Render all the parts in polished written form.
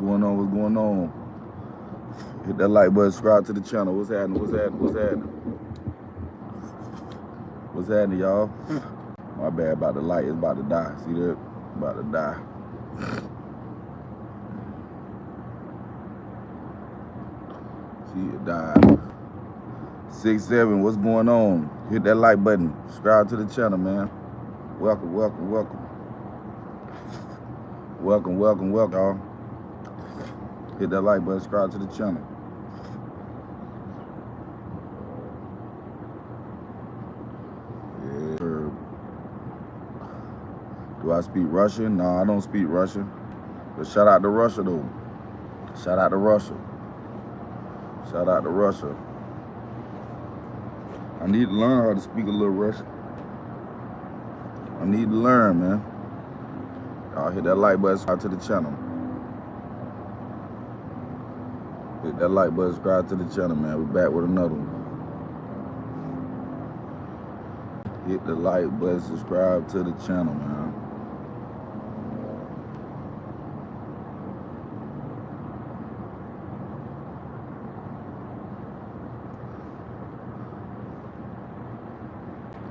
going on? What's going on? Hit that like button, subscribe to the channel. What's happening? What's happening? What's happening? What's happening, y'all? My bad about the light. It's about to die. See that? About to die. See it died. 6-7. What's going on? Hit that like button. Subscribe to the channel, man. Welcome, welcome, welcome. Welcome, welcome, welcome, y'all. Hit that like button, subscribe to the channel. Yeah. Do I speak Russian? No, I don't speak Russian. But shout out to Russia, though. Shout out to Russia. Shout out to Russia. I need to learn how to speak a little Russian. I need to learn, man. Y'all hit that like button, subscribe to the channel. Hit that like button, subscribe to the channel, man. We're back with another one. Hit the like button, subscribe to the channel, man.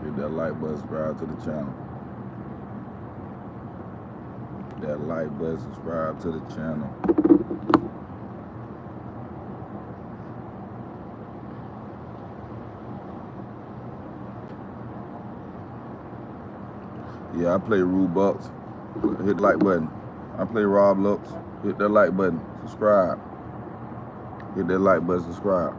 Hit that like button, subscribe to the channel. Hit that like button, subscribe to the channel. Yeah, I play Roblox. Hit the like button. I play Roblox. Hit that like button. Subscribe. Hit that like button. Subscribe.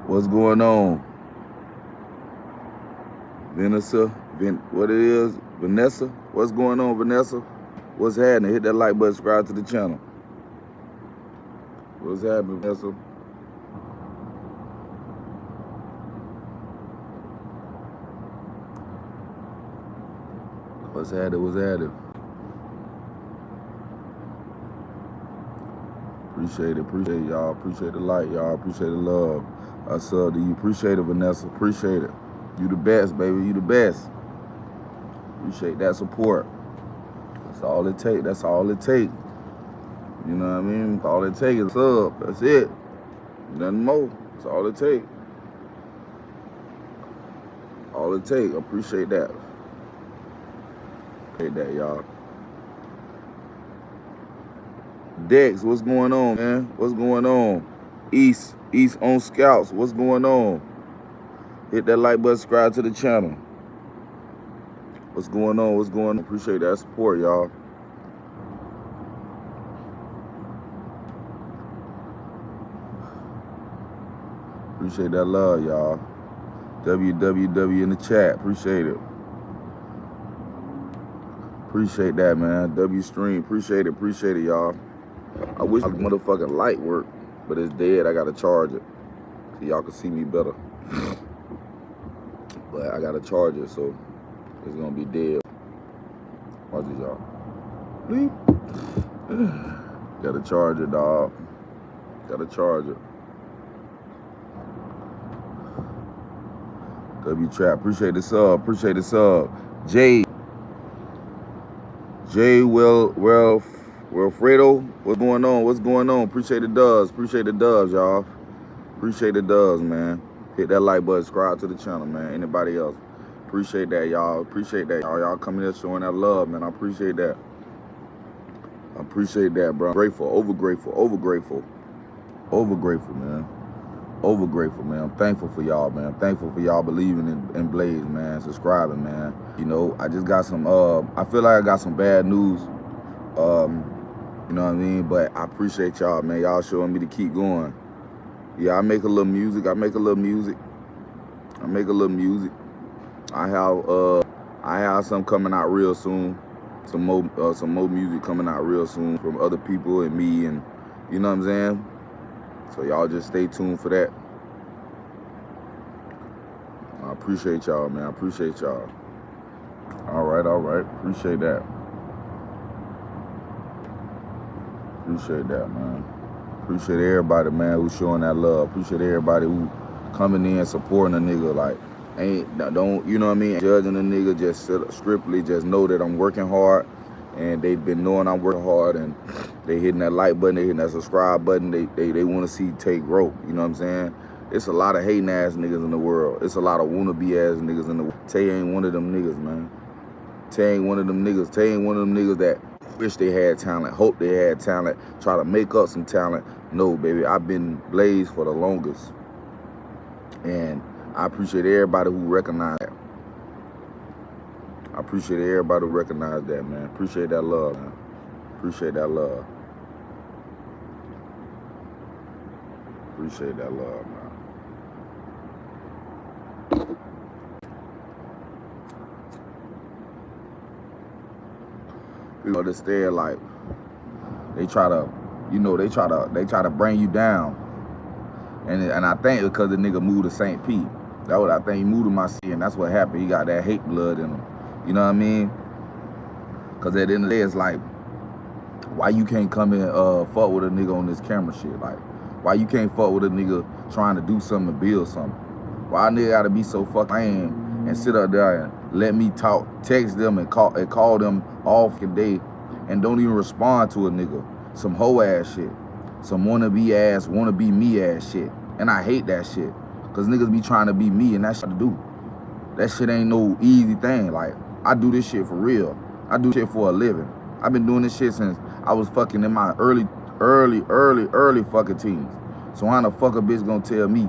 What's going on? Vanessa? What it is? Vanessa? What's going on, Vanessa? What's happening? Hit that like button. Subscribe to the channel. What's happening, Vanessa? What's happening? What's happening? Appreciate it, y'all. Appreciate the light, y'all. Appreciate the love. I sub to you. Appreciate it, Vanessa. Appreciate it. You the best, baby. You the best. Appreciate that support. That's all it take. That's all it take. You know what I mean? All it take is sub. That's it. Nothing more. That's all it take. All it take. Appreciate that. Appreciate that, y'all. Dex, what's going on, man? What's going on? East on Scouts, what's going on? Hit that like button, subscribe to the channel. What's going on? What's going on? Appreciate that support, y'all. Appreciate that love, y'all. www in the chat. Appreciate it. Appreciate that, man. W stream. Appreciate it, y'all. I wish my motherfucking light worked, but it's dead. I gotta charge it so y'all can see me better. But I gotta charge it, so it's gonna be dead. Watch this, y'all. Gotta charge it, dog. Gotta charge it. W Trap, appreciate the sub. Appreciate the sub. J Wilfredo, what's going on? What's going on? Appreciate the dubs. Appreciate the dubs, y'all. Appreciate the dubs, man. Hit that like button, subscribe to the channel, man. Anybody else? Appreciate that, y'all. Appreciate that, y'all. Y'all coming here showing that love, man. I appreciate that. I appreciate that, bro. Grateful, over grateful, over grateful. Over grateful, man. Over grateful, man. I'm thankful for y'all, man. I'm thankful for y'all believing in Blaze, man. Subscribing, man. You know, I just got some, I feel like I got some bad news. You know what I mean? But I appreciate y'all, man. Y'all showing me to keep going. Yeah, I make a little music. I make a little music. I have some coming out real soon. Some more music coming out real soon from other people and me, and you know what I'm saying? So y'all just stay tuned for that. I appreciate y'all, man. I appreciate y'all. All right. Appreciate that. Appreciate that, man. Appreciate everybody, man, who's showing that love. Appreciate everybody who coming in, supporting a nigga. Like, don't, you know what I mean? Judging a nigga, just strictly just know that I'm working hard, and they've been knowing I'm working hard, and they hitting that like button, they hitting that subscribe button. They want to see Tay grow. You know what I'm saying? It's a lot of hating ass niggas in the world. It's a lot of wannabe ass niggas in the world. Tay ain't one of them niggas, man. Tay ain't one of them niggas. Tay ain't one of them niggas that wish they had talent, hope they had talent, try to make up some talent. No, baby, I've been blazed for the longest. And I appreciate everybody who recognize that. I appreciate everybody who recognize that, man. Appreciate that love, man. Appreciate that love. Appreciate that love, man. People understand, like, they try to, you know, they try to bring you down. And I think because the nigga moved to St. Pete. That's what I think. He moved to my city, and that's what happened. He got that hate blood in him. You know what I mean? Because at the end of the day, it's like, why you can't come and fuck with a nigga on this camera shit? Like, why you can't fuck with a nigga trying to do something and build something? Why a nigga gotta be so fucking lame and sit up there and let me talk, text them and call them all fucking day and don't even respond to a nigga? Some hoe ass shit. Some wanna be me ass shit. And I hate that shit. Cause niggas be trying to be me, and that's shit to do. That shit ain't no easy thing. Like, I do this shit for real. I do shit for a living. I've been doing this shit since I was fucking in my early fucking teens. So how the fuck a bitch gonna tell me,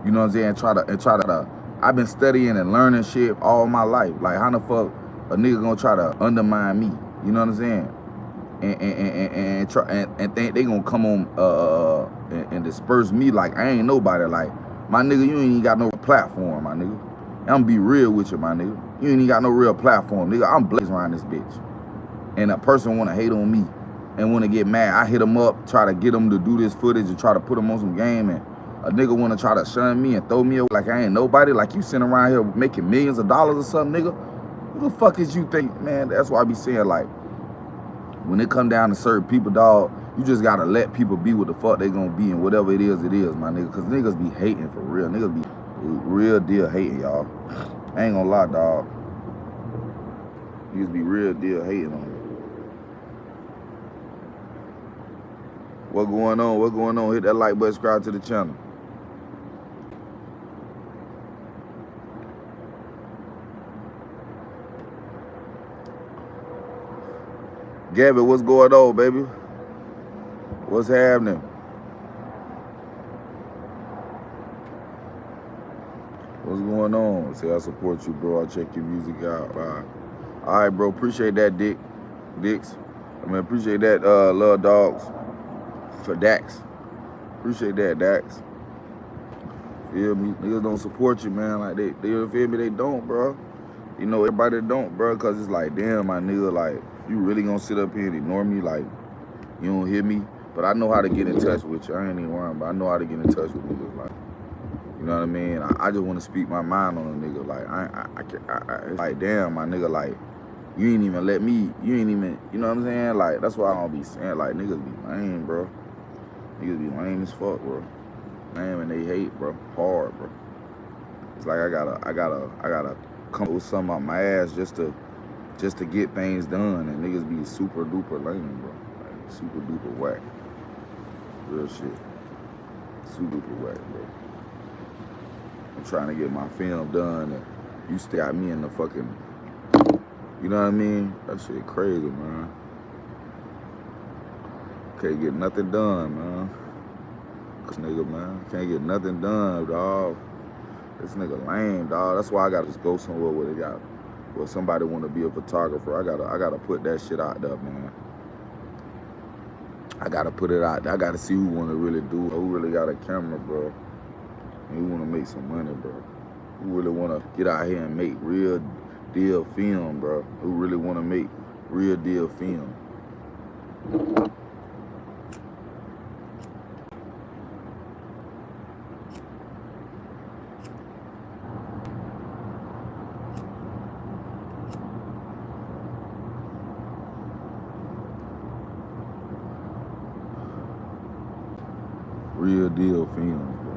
you know what I'm saying, try to, I've been studying and learning shit all my life. Like, how the fuck a nigga gonna try to undermine me? You know what I'm saying? And think they gonna come on and disperse me like I ain't nobody. Like, my nigga, you ain't even got no platform, my nigga. I'm gonna be real with you, my nigga. You ain't even got no real platform, nigga. I'm blazing around this bitch. And a person wanna hate on me and wanna get mad. I hit them up, try to get them to do this footage and try to put them on some game, and a nigga wanna try to shun me and throw me away like I ain't nobody. Like, you sitting around here making millions of dollars or something, nigga. Who the fuck is you think, man? That's why I be saying, like, when it come down to certain people, dog, you just gotta let people be what the fuck they gonna be, and whatever it is, my nigga. Cause niggas be hating for real. Niggas be real deal hating, y'all. I ain't gonna lie, dog. Niggas be real deal hating on me. What going on? What going on? Hit that like button, subscribe to the channel. Gavin, what's going on, baby? What's happening? What's going on? Say I support you, bro. I'll check your music out. Bye. All right, bro. Appreciate that, Dicks. I mean, appreciate that, Love Dogs. For Dax. Appreciate that, Dax. Feel me? Niggas don't support you, man. Like, they feel me? They don't, bro. You know, everybody don't, bro. Because it's like, damn, my nigga, like, you really gonna sit up here and ignore me? Like, you don't hear me? But I know how to get in touch with you. I ain't even worrying, but I know how to get in touch with niggas. Like, you know what I mean? I just want to speak my mind on a nigga. Like, it's like, damn, my nigga, like, you ain't even let me, you ain't even, you know what I'm saying? Like, that's why I don't be saying, like, niggas be lame, bro. Niggas be lame as fuck, bro. Lame and they hate, bro. Hard, bro. It's like I gotta come with something out my ass just to get things done, and niggas be super duper lame, bro. Like, super duper whack. Real shit. Super duper whack, bro. I'm trying to get my film done, and you still got me in the fucking, you know what I mean? That shit crazy, man. Can't get nothing done, man. This nigga, man. Can't get nothing done, dog. This nigga lame, dog. That's why I gotta just go somewhere where somebody wanna be a photographer. I gotta put that shit out there, man. I gotta put it out there. I gotta see who wanna really do it. Who really got a camera, bro. And who wanna make some money, bro. Who really wanna get out here and make real deal film, bro. Who really wanna make real deal film. Real deal film, bro.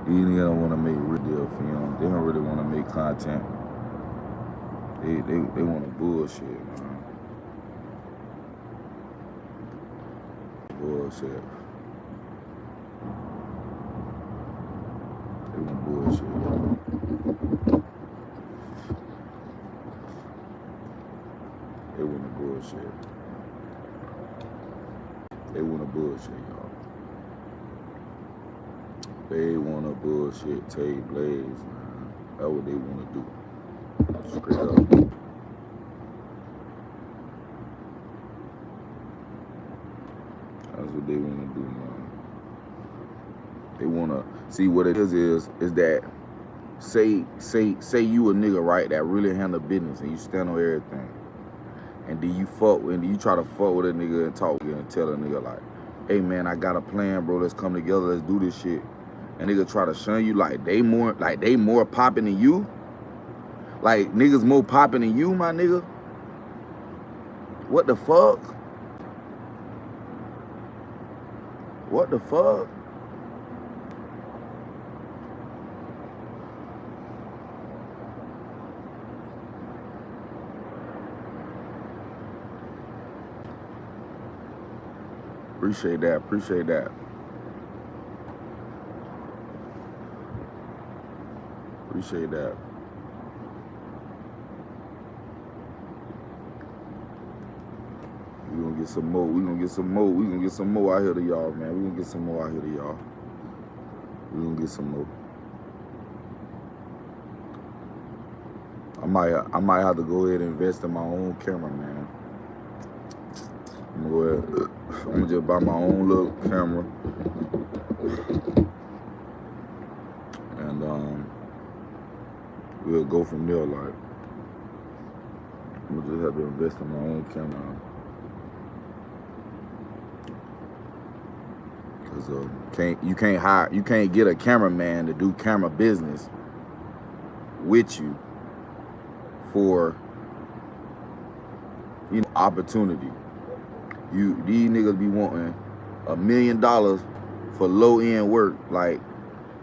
These niggas don't want to make real deal film. They don't really want to make content. They want to bullshit, man. Bullshit. They want bullshit, y'all. They want to bullshit. They want to bullshit, y'all. They want to bullshit Tay Blaze, man. That's what they want to do. Straight up. That's what they want to do, man. They want to see what it is that say you a nigga, right, that really handle business and you stand on everything. And then you try to fuck with a nigga and talk and tell a nigga like, hey man, I got a plan, bro, let's come together, let's do this shit. And nigga try to shun you like they more popping than you. Like niggas more popping than you, my nigga. What the fuck? What the fuck? Appreciate that, appreciate that. Appreciate that. We gonna get some more. We gonna get some more. We gonna get some more out here to y'all, man. We gonna get some more out here to y'all. We gonna get some more. I might have to go ahead and invest in my own camera, man. I'm gonna just buy my own little camera. And we'll go from there, like. I'm gonna just have to invest in my own camera. Cause you can't get a cameraman to do camera business with you for, you know, opportunity. These niggas be wanting $1 million for low end work, like,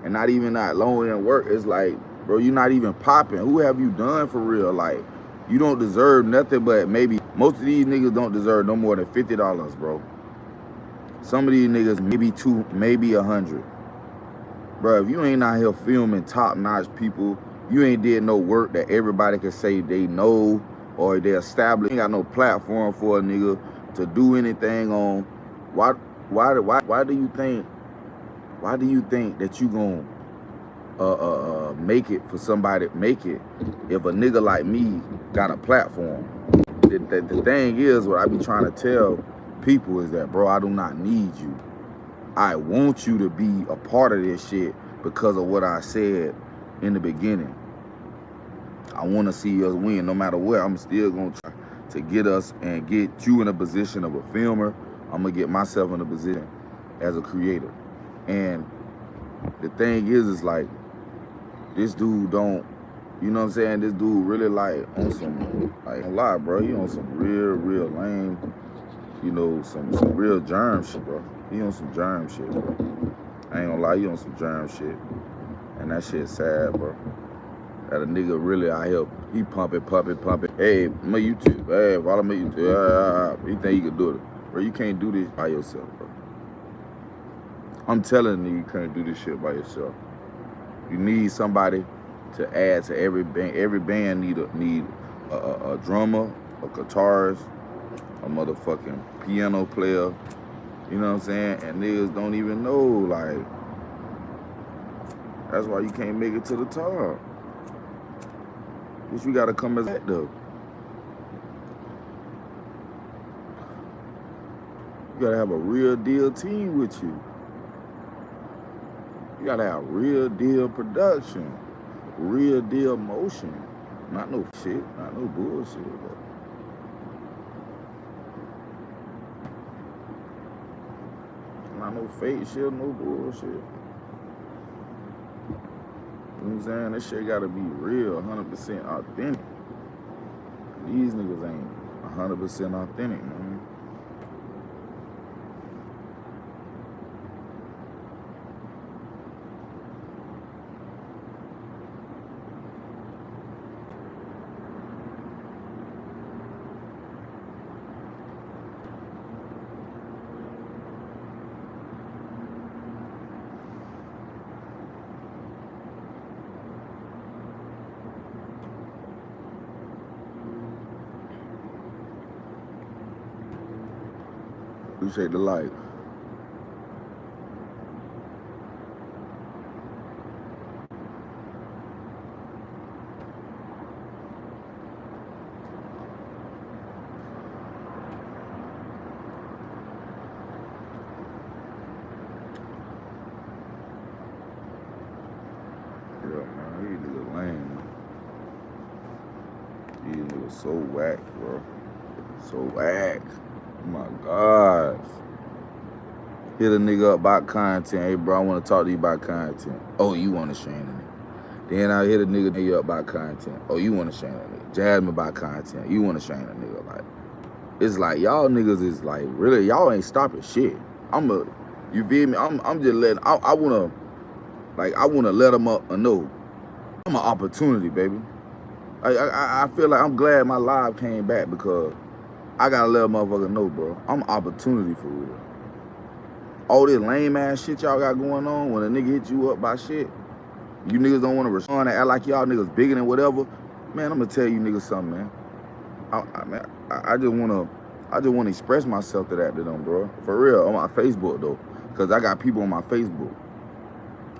and not even that low end work. It's like, bro, you not even popping. Who have you done for real? Like, you don't deserve nothing but maybe, most of these niggas don't deserve no more than $50, bro. Some of these niggas maybe 2, maybe 100. Bro, if you ain't out here filming top-notch people, you ain't did no work that everybody can say they know or they established. You ain't got no platform for a nigga to do anything on. Why do you think that you gonna make it for somebody, make it if a nigga like me got a platform? The thing is, what I be trying to tell people is that, bro, I do not need you. I want you to be a part of this shit because of what I said in the beginning. I want to see us win no matter what. I'm still going to try to get us and get you in a position of a filmer. I'm going to get myself in a position as a creator. And the thing is like, this dude don't, you know what I'm saying? This dude really like on some, like, don't lie, bro. He on some real lame, you know, some real germ shit, bro. He on some germ shit, bro. I ain't gonna lie, he on some germ shit. And that shit sad, bro. That a nigga really out here, he pumping. Hey, my YouTube, hey, follow me YouTube. You think you can do it? Bro, you can't do this by yourself, bro. I'm telling you, you can't do this shit by yourself. You need somebody to add to every band. Every band need a drummer, a guitarist, a motherfucking piano player. You know what I'm saying? And niggas don't even know, like, that's why you can't make it to the top. Which we gotta come as that though. You gotta have a real deal team with you. You gotta have real deal production, real deal motion. Not no shit, not no bullshit, bro. Not no fake shit, no bullshit. You know what I'm saying? This shit gotta be real, 100% authentic. These niggas ain't 100% authentic, man. Appreciate the like. Yeah, man, these niggas lame. These niggas so whack, bro. So whack. Oh my gosh. Hit a nigga up about content. Hey, bro, I want to talk to you about content. Oh, you want to shame a nigga. Then I hit a nigga up about content. Oh, you want to shame a nigga. Jasmine about content. You want to shame a nigga. Like, it's like y'all niggas is like, really, y'all ain't stopping shit. You feel me? I'm just letting, I want to let them up and know I'm an opportunity, baby. I feel like I'm glad my live came back because I got to let a motherfucker know, bro. I'm an opportunity for real. All this lame ass shit y'all got going on, when a nigga hit you up by shit, you niggas don't want to respond and act like y'all niggas bigger than whatever. Man, I'm gonna tell you niggas something, man. I just wanna express myself to them, bro. For real, on my Facebook though, cause I got people on my Facebook.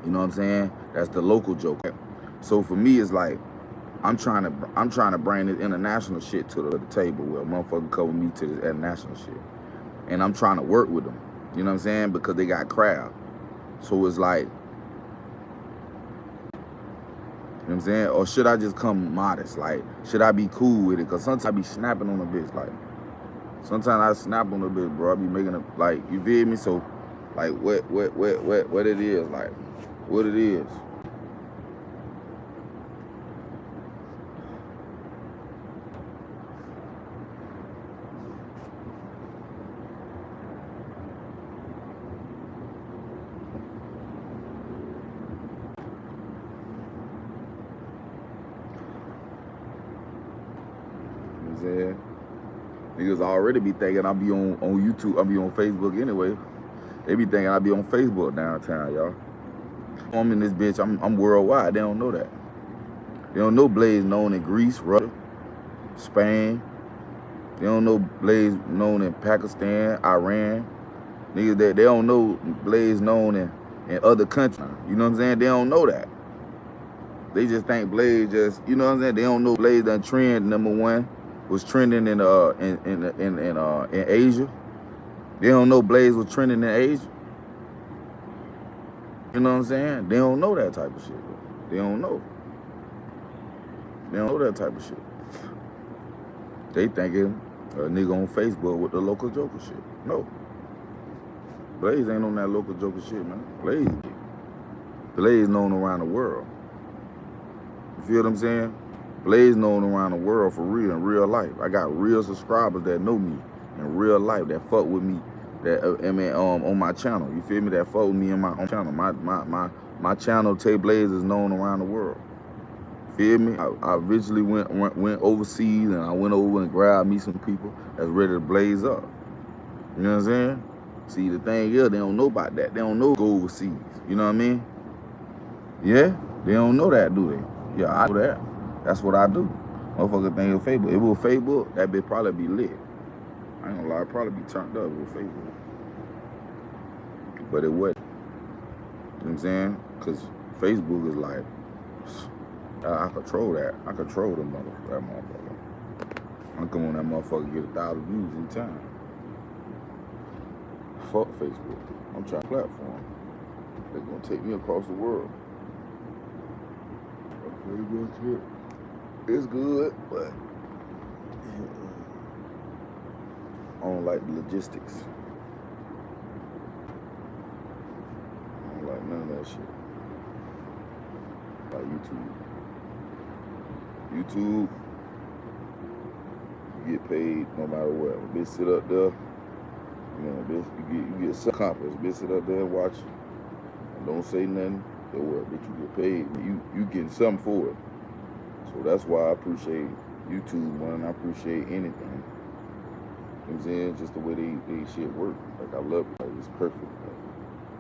You know what I'm saying? That's the local joke. So for me, it's like I'm trying to bring this international shit to the table where a motherfucker cover me to this international shit, and I'm trying to work with them. You know what I'm saying? Because they got crowd. So it's like, you know what I'm saying? Or should I just come modest? Like, should I be cool with it? Because sometimes I be snapping on a bitch. Like, sometimes I snap on a bitch, bro. I be making it, like, you feel me? So, like, what it is, like, what it is. Niggas already be thinking I be on YouTube, I be on Facebook anyway. They be thinking I be on Facebook downtown, y'all. I'm in this bitch, I'm worldwide. They don't know that. They don't know Blaze known in Greece, Russia, Spain. They don't know Blaze known in Pakistan, Iran. Niggas that they don't know Blaze known in other countries. You know what I'm saying? They don't know that. They just think Blaze just, you know what I'm saying? They don't know Blaze done trend #1. Was trending in Asia. They don't know Blaze was trending in Asia. You know what I'm saying? They don't know that type of shit. They don't know. They don't know that type of shit. They thinking a nigga on Facebook with the local joker shit. No. Blaze ain't on that local joker shit, man. Blaze known around the world. You feel what I'm saying? Blaze known around the world for real, in real life. I got real subscribers that know me in real life, that fuck with me, that on my channel. You feel me? That fuck with me on my own channel. My channel, Tay Blaze, is known around the world. Feel me? I originally went overseas, and I went over and grabbed me some people that's ready to blaze up. You know what I'm saying? See, the thing is, they don't know about that. They don't know go overseas. You know what I mean? Yeah? They don't know that, do they? Yeah, I know that. That's what I do. Motherfucker think it's Facebook. If it was Facebook, that bitch probably be lit. I ain't gonna lie, it'd probably be turned up if it was Facebook. But it wasn't. You know what I'm saying? Because Facebook is like, I control that. I control that motherfucker. I come on that motherfucker get 1,000 views in time. Fuck Facebook. I'm trying to platform. They're gonna take me across the world. It's good, but I don't like the logistics. I don't like none of that shit. Like YouTube, you get paid no matter what. A bitch sit up there, you know, bitch, you get some accomplished. Bitch sit up there and watch and don't say nothing. So what? Bitch, you get paid. You getting something for it. So that's why I appreciate YouTube more than I appreciate anything. You know what I'm saying? Just the way they shit work. Like, I love it. Like, it's perfect. Like,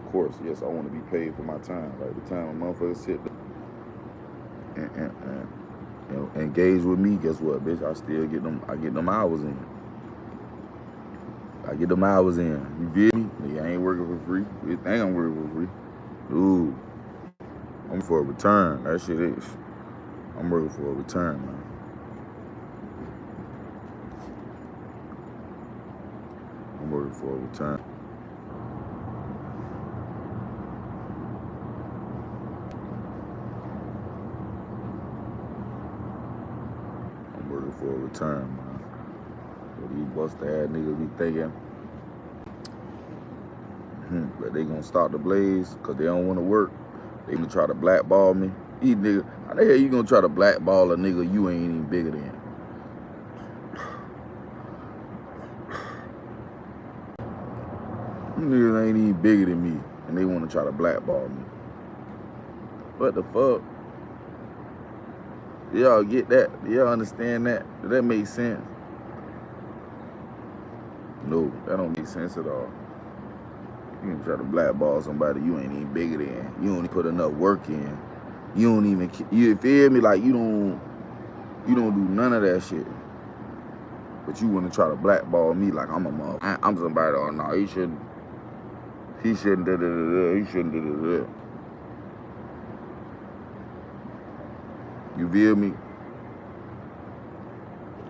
of course, yes, I want to be paid for my time. Like, the time a motherfucker sit there and you know, engage with me, guess what, bitch? I still get them hours in. I get them hours in. You feel me? Nigga, I ain't working for free. You think I'm working for free? Dude, I'm for a return. That shit is. I'm working for a return, man. I'm working for a return. I'm working for a return, man. What these busted ass niggas be thinking that they gonna stop the blaze because they don't want to work. They gonna try to blackball me. These niggas, how the hell you gonna try to blackball a nigga you ain't even bigger than? You niggas ain't even bigger than me, and they want to try to blackball me. What the fuck? Y'all get that? Y'all understand that? Does that make sense? No, that don't make sense at all. You can try to blackball somebody you ain't even bigger than. You don't even put enough work in. You don't even, you feel me? Like you don't do none of that shit. But you want to try to blackball me like I'm a mother. I'm somebody. Oh no, he shouldn't. He shouldn't. He shouldn't. You feel me?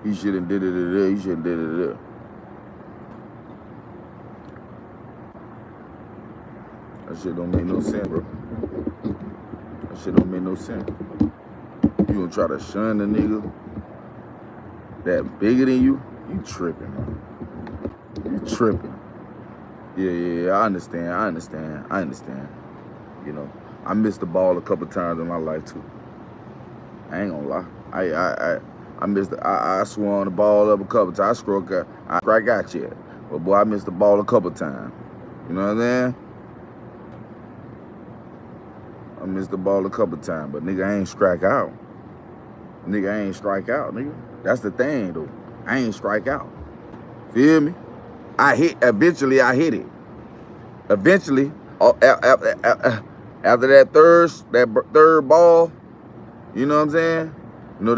He shouldn't. He shouldn't. That shit don't make no sense, bro. That shit don't make no sense. You gonna try to shun the nigga that bigger than you? You tripping, man. You tripping. Yeah, I understand. You know, I missed the ball a couple times in my life too. I ain't gonna lie. I missed I swung the ball up a couple times. I got you. But boy, I missed the ball a couple times. You know what I'm saying? I missed the ball a couple times, but nigga, I ain't strike out. Nigga, I ain't strike out, nigga. That's the thing, though. I ain't strike out. Feel me? Eventually I hit it. Eventually, after that third ball, you know what I'm saying? You know,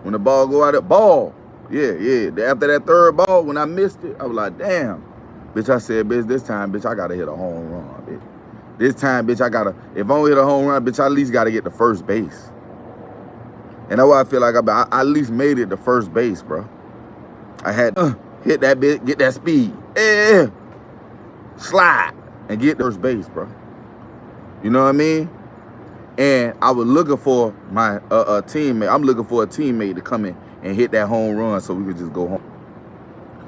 when the ball go out, ball. Yeah. After that third ball, when I missed it, I was like, damn. Bitch, I said, bitch, this time, bitch, I gotta hit a home run, bitch. This time, bitch, if I don't hit a home run, bitch, I at least gotta get to first base. And that's why I feel like I at least made it to first base, bro. I had to hit that bitch, get that speed. Yeah. Slide and get to first base, bro. You know what I mean? And I was looking for my teammate. I'm looking for a teammate to come in and hit that home run so we could just go home.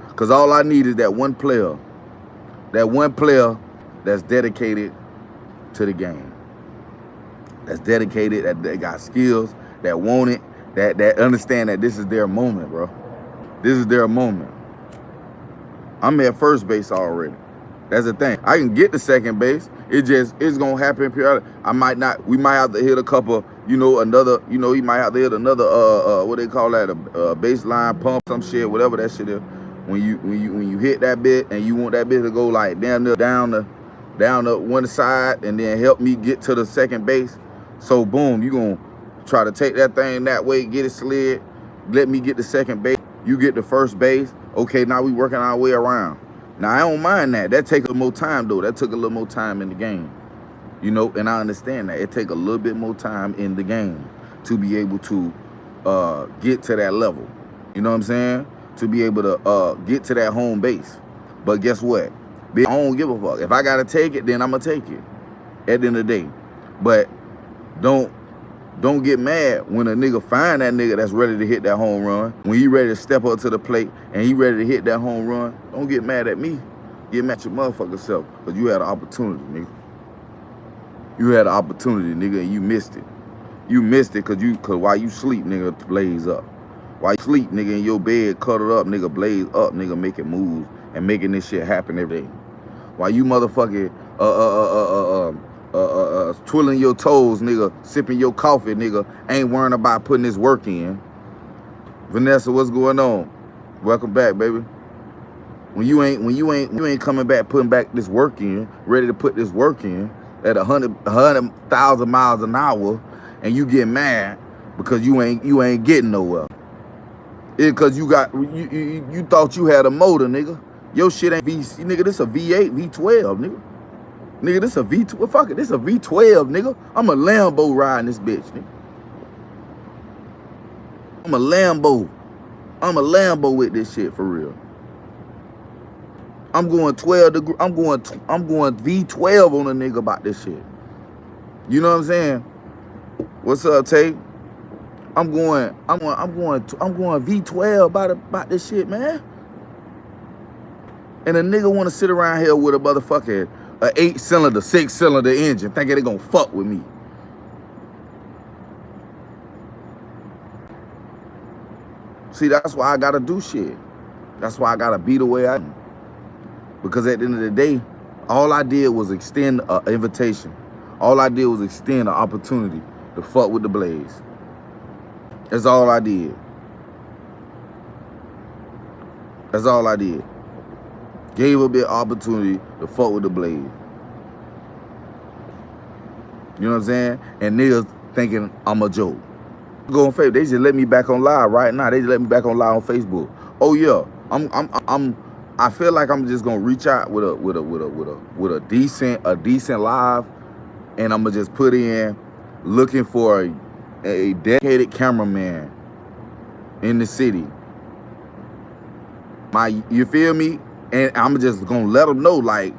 Because all I need is that one player that's dedicated to the game. That's dedicated, that they got skills, that want it, that understand that this is their moment, bro. This is their moment. I'm at first base already. That's the thing. I can get to second base. It's gonna happen periodically. We might have to hit a couple, he might have to hit another what they call that, a baseline pump, some shit, whatever that shit is. When you hit that bit and you want that bit to go like down the one side and then help me get to the second base. So boom, you gonna try to take that thing that way, get it slid, let me get to second base, you get to first base. Okay, now we working our way around. Now I don't mind that. That takes a little more time though. That took a little more time in the game. You know, and I understand that. It take a little bit more time in the game to be able to get to that level. You know what I'm saying? To be able to get to that home base. But guess what? I don't give a fuck. If I gotta take it, then I'm gonna take it at the end of the day. But don't get mad when a nigga find that nigga that's ready to hit that home run. When he ready to step up to the plate and he ready to hit that home run, don't get mad at me. Get mad at your motherfucking self, because you had an opportunity, nigga. You had an opportunity, nigga, and you missed it. You missed it because while you sleep, nigga, blaze up. While you sleep, nigga, in your bed, cuddled up, nigga, blaze up, nigga, making moves and making this shit happen every day. While you motherfucking twiddling your toes, nigga, sipping your coffee, nigga, ain't worrying about putting this work in. Vanessa, what's going on? Welcome back, baby. When you ain't coming back, putting back this work in, ready to put this work in at 100,000 miles an hour, and you get mad because you ain't getting nowhere. It's because you thought you had a motor, nigga. Your shit ain't V, nigga, this a V8, V12, nigga. Nigga, this a V12, fuck it, this a V12, nigga. I'm a Lambo riding this bitch, nigga. I'm a Lambo with this shit for real. I'm going 12 degree, I'm going V12 on a nigga about this shit. You know what I'm saying? What's up, Tate? I'm going V12 about this shit, man. And a nigga want to sit around here with a motherfucking 8-cylinder, 6-cylinder engine, thinking they gonna fuck with me. See, that's why I gotta do shit. That's why I gotta be the way I am. Because at the end of the day, all I did was extend an invitation. All I did was extend an opportunity to fuck with the Blaze. That's all I did. That's all I did. Gave a bit of opportunity to fuck with the Blaze. You know what I'm saying? And niggas thinking I'm a joke. Go on Facebook. They just let me back on live right now. They just let me back on live on Facebook. Oh yeah, I feel like I'm just gonna reach out with a decent live, and I'm gonna just put in looking for a dedicated cameraman in the city. You feel me? And I'm just gonna let them know, like,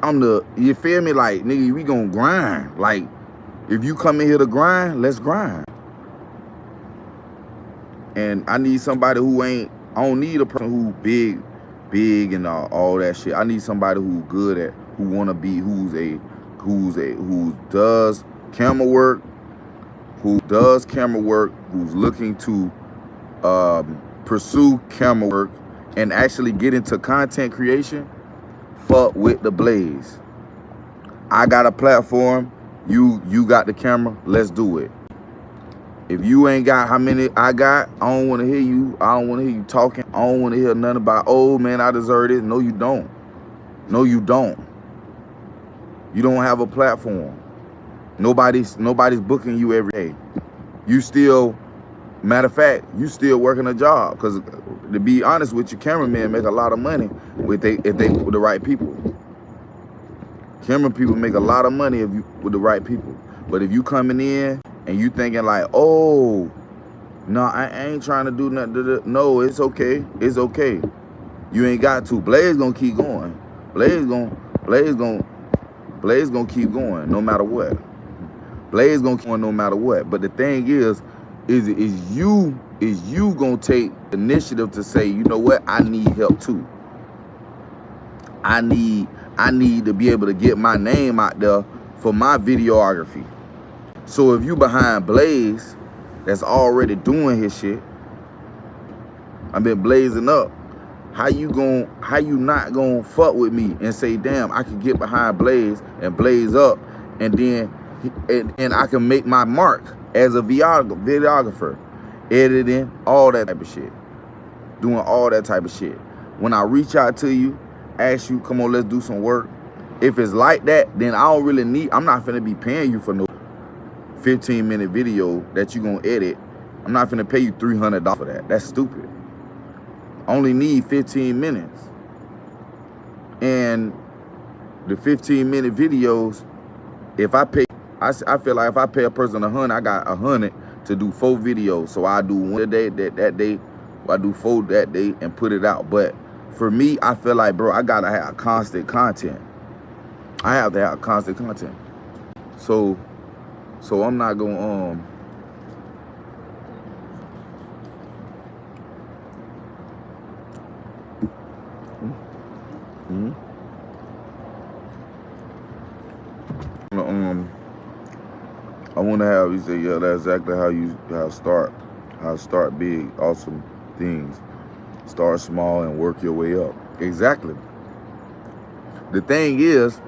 you feel me? Like, nigga, we gonna grind. Like, if you come in here to grind, let's grind. And I need somebody who I don't need a person who big and all that shit. I need somebody who good at, who wanna be, who does camera work, who's looking to pursue camera work and actually get into content creation. Fuck with the Blaze. I got a platform, you got the camera, let's do it. If you ain't got how many I got, I don't want to hear you. I don't want to hear you talking. I don't want to hear nothing about, oh man, I deserve this. No, you don't. No, you don't. You don't have a platform. Nobody's booking you every day. You still, matter of fact, you still working a job. Because to be honest with you, cameramen make a lot of money if they with the right people. Camera people make a lot of money with the right people. But if you coming in and you thinking like, oh, no, I ain't trying to do nothing. No, it's okay. It's okay. You ain't got to. Blaze gonna keep going. Blaze gonna keep going no matter what. Blaze gonna keep going no matter what. But the thing is you gonna take initiative to say, you know what, I need help too. I need to be able to get my name out there for my videography. So if you behind Blaze that's already doing his shit, I've been blazing up, how you not gonna fuck with me and say, damn, I can get behind Blaze and blaze up, and then and I can make my mark as a videographer, editing, all that type of shit, doing all that type of shit. When I reach out to you, ask you, come on, let's do some work. If it's like that, then I'm not finna be paying you for no 15-minute video that you gonna edit. I'm not finna pay you $300 for that. That's stupid. I only need 15 minutes. And the 15-minute videos, I feel like if I pay a person $100, I got $100 to do 4 videos. So I do one a day, that day, I do 4 that day and put it out. But for me, I feel like, bro, I gotta have constant content. I have to have constant content. So I'm not gonna I want to have, he said, yeah, that's exactly how start big, awesome things. Start small and work your way up. Exactly. The thing is,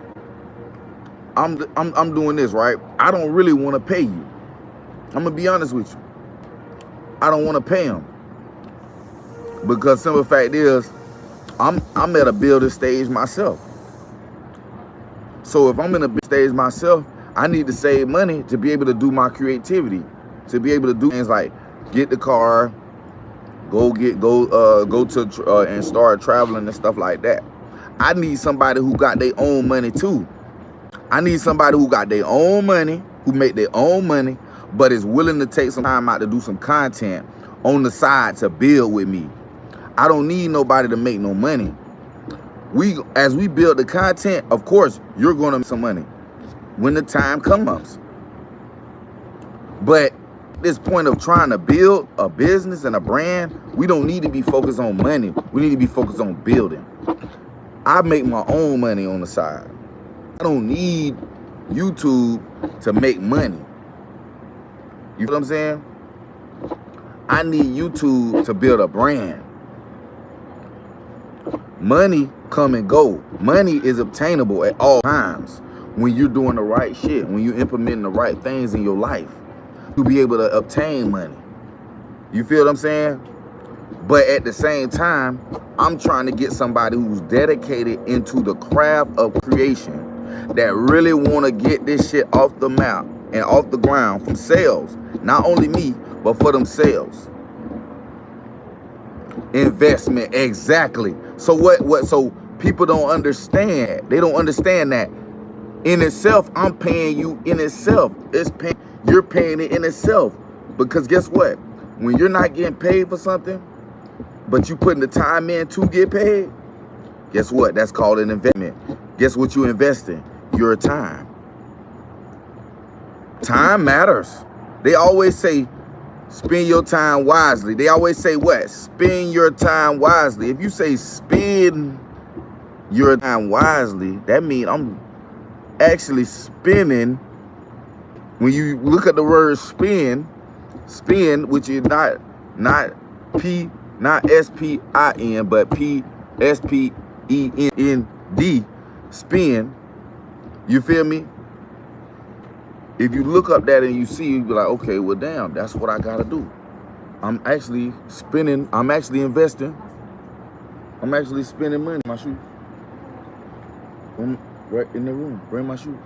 I'm doing this, right? I don't really want to pay you. I'm gonna be honest with you. I don't want to pay him because simple fact is, I'm at a building stage myself. So if I'm in a big stage myself, I need to save money to be able to do my creativity, to be able to do things like get the car, go to and start traveling and stuff like that. I need somebody who got their own money too. I need somebody who got their own money, who make their own money, but is willing to take some time out to do some content on the side to build with me. I don't need nobody to make no money. As we build the content, of course, you're gonna make some money when the time comes. But this point of trying to build a business and a brand, we don't need to be focused on money. We need to be focused on building. I make my own money on the side. I don't need YouTube to make money. You know what I'm saying? I need YouTube to build a brand. Money come and go. Money is obtainable at all times when you're doing the right shit, when you're implementing the right things in your life to be able to obtain money. You feel what I'm saying? But at the same time, I'm trying to get somebody who's dedicated into the craft of creation, that really want to get this shit off the map and off the ground from themselves. Not only me, but for themselves. Investment, exactly. So so people don't understand. They don't understand that in itself, I'm paying you in itself. You're paying it in itself. Because guess what? When you're not getting paid for something, but you putting the time in to get paid, guess what? That's called an investment. Guess what you invest in? Your time. Time matters. They always say, spend your time wisely. They always say what? Spend your time wisely. If you say spend your time wisely, that means I'm actually spending. When you look at the word spend, which is not S-P-I-N, but P-S-P-E-N-D, spend. You feel me? If you look up that and you see, you be like, okay, well, damn, that's what I gotta do. I'm actually spending, I'm actually investing. I'm actually spending money. My shoes. Right in the room. Bring my shoes.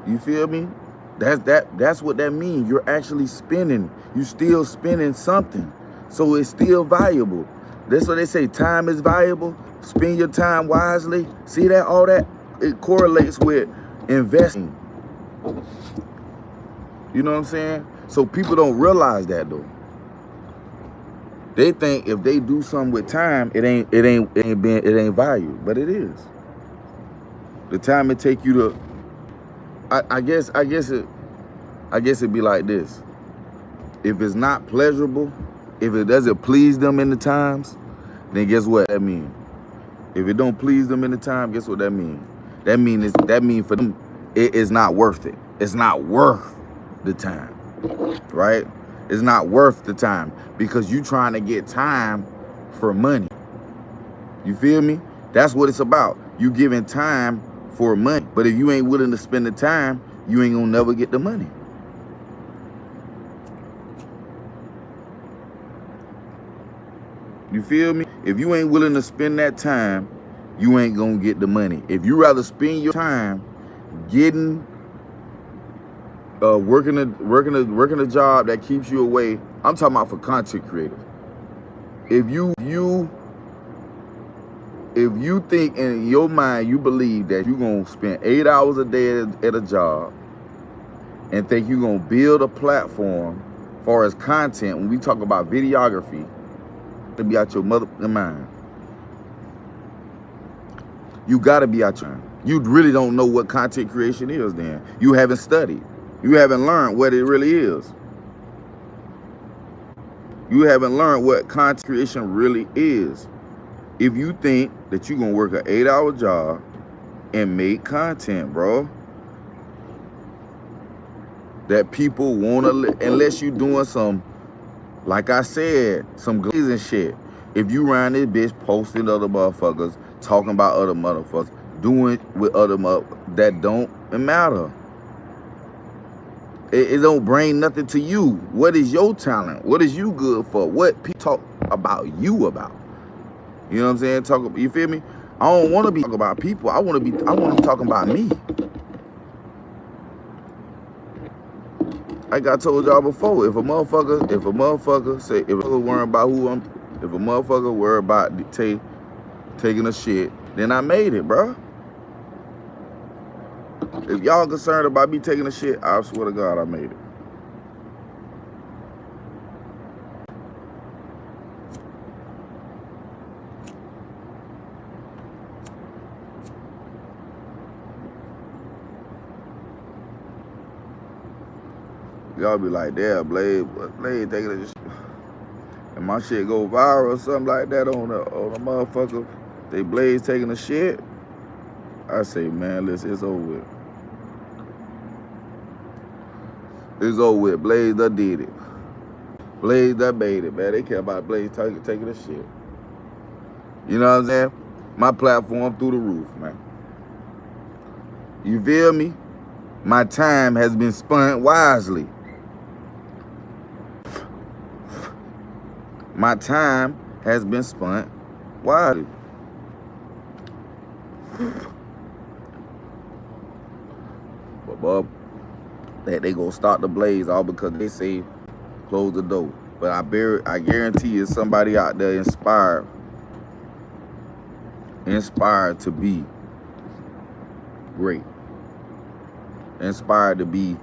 You feel me? That's what that means. You're actually spending. You still spending something. So it's still valuable. That's what they say, time is valuable. Spend your time wisely. See that? All that, it correlates with investing. You know what I'm saying? So people don't realize that though. They think if they do something with time, it ain't value, but it is. The time it take you to, I guess it'd be like this. If it's not pleasurable, if it doesn't please them in the times, then guess what that means? If it don't please them in the time, guess what that means? That means for them, it is not worth it. It's not worth the time, right? It's not worth the time because you trying to get time for money. You feel me? That's what it's about. You giving time for money. But if you ain't willing to spend the time, you ain't gonna never get the money. You feel me? If you ain't willing to spend that time, you ain't gonna get the money. If you rather spend your time getting working a job that keeps you away, I'm talking about for content creators. If you think in your mind, you believe that you're gonna spend 8 hours a day at a job and think you're gonna build a platform as far as content, when we talk about videography, to be out your motherfucking mind. You gotta be out your mind. You really don't know what content creation is then. You haven't studied. You haven't learned what it really is. You haven't learned what content creation really is. If you think that you're gonna work an 8-hour job and make content, bro, that people wanna, unless you doing some, like I said, some glazing shit. If you around this bitch posting other motherfuckers, talking about other motherfuckers, doing with other motherfuckers, that don't matter. It don't bring nothing to you. What is your talent? What is you good for? What people talk about you about? You know what I'm saying? You feel me? I don't want to be talking about people. I want to be talking about me. Like I told y'all before, if a motherfucker say, if a motherfucker worry about if a motherfucker worry about taking a shit, then I made it, bro. If y'all concerned about me taking a shit, I swear to God, I made it. Y'all be like, damn, Blaze taking a shit. And my shit go viral or something like that on a motherfucker, they Blaze taking a shit. I say, man, listen, it's over with. It's over with. Blaze done did it. Blaze done made it, man. They care about Blaze taking a shit. You know what I'm saying? My platform through the roof, man. You feel me? My time has been spent wisely. My time has been spent wisely. But Bob, they gonna start the Blaze all because they say close the door. But I guarantee you, somebody out there inspired to be great, inspired to be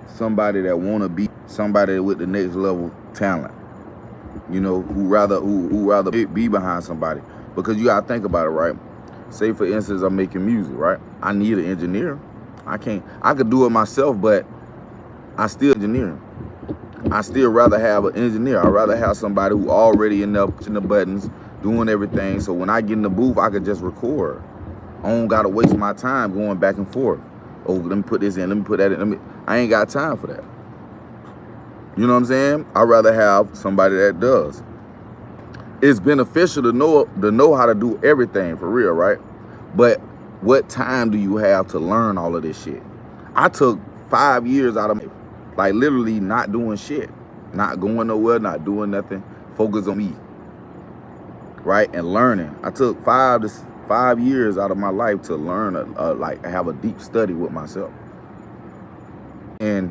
somebody that wanna be somebody with the next level talent. You know, who rather be behind somebody. Because you gotta think about it, right? Say for instance, I'm making music, right? I need an engineer. I could do it myself, but I still engineering. I still rather have an engineer. I'd rather have somebody who already in the buttons, doing everything. So when I get in the booth, I could just record. I don't gotta waste my time going back and forth. Oh, let me put this in, let me put that in. I ain't got time for that. You know what I'm saying? I'd rather have somebody that does. It's beneficial to know how to do everything for real, right? But what time do you have to learn all of this shit? I took 5 years out of my, like literally not doing shit, not going nowhere, not doing nothing, focus on me, right? And learning. I took 5 years out of my life to learn, like have a deep study with myself. And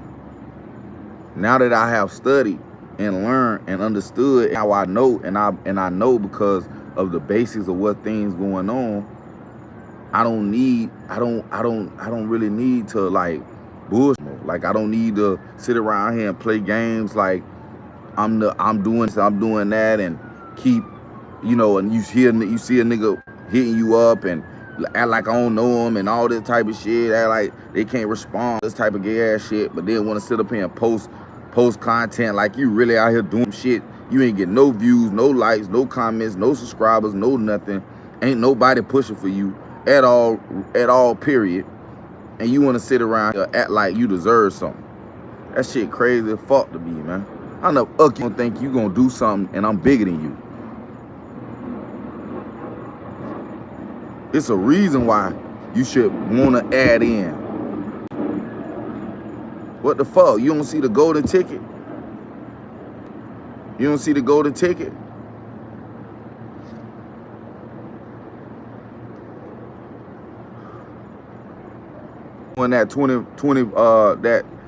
now that I have studied and learned and understood how I know, and I know because of the basics of what things going on, I don't really need to like bullshit. Like I don't need to sit around here and play games like I'm doing that and keep, you know, and you see a nigga hitting you up and act like I don't know him and all this type of shit, act like they can't respond, this type of gay ass shit, but then want to sit up here and post content like you really out here doing shit. You ain't get no views, no likes, no comments, no subscribers, no nothing. Ain't nobody pushing for you at all, period. And you want to sit around here act like you deserve something. That shit crazy as fuck to me, man. How the fuck you think you gonna do something and I'm bigger than you? It's a reason why you should want to add in. What the fuck? You don't see the golden ticket? You don't see the golden ticket? On that 2020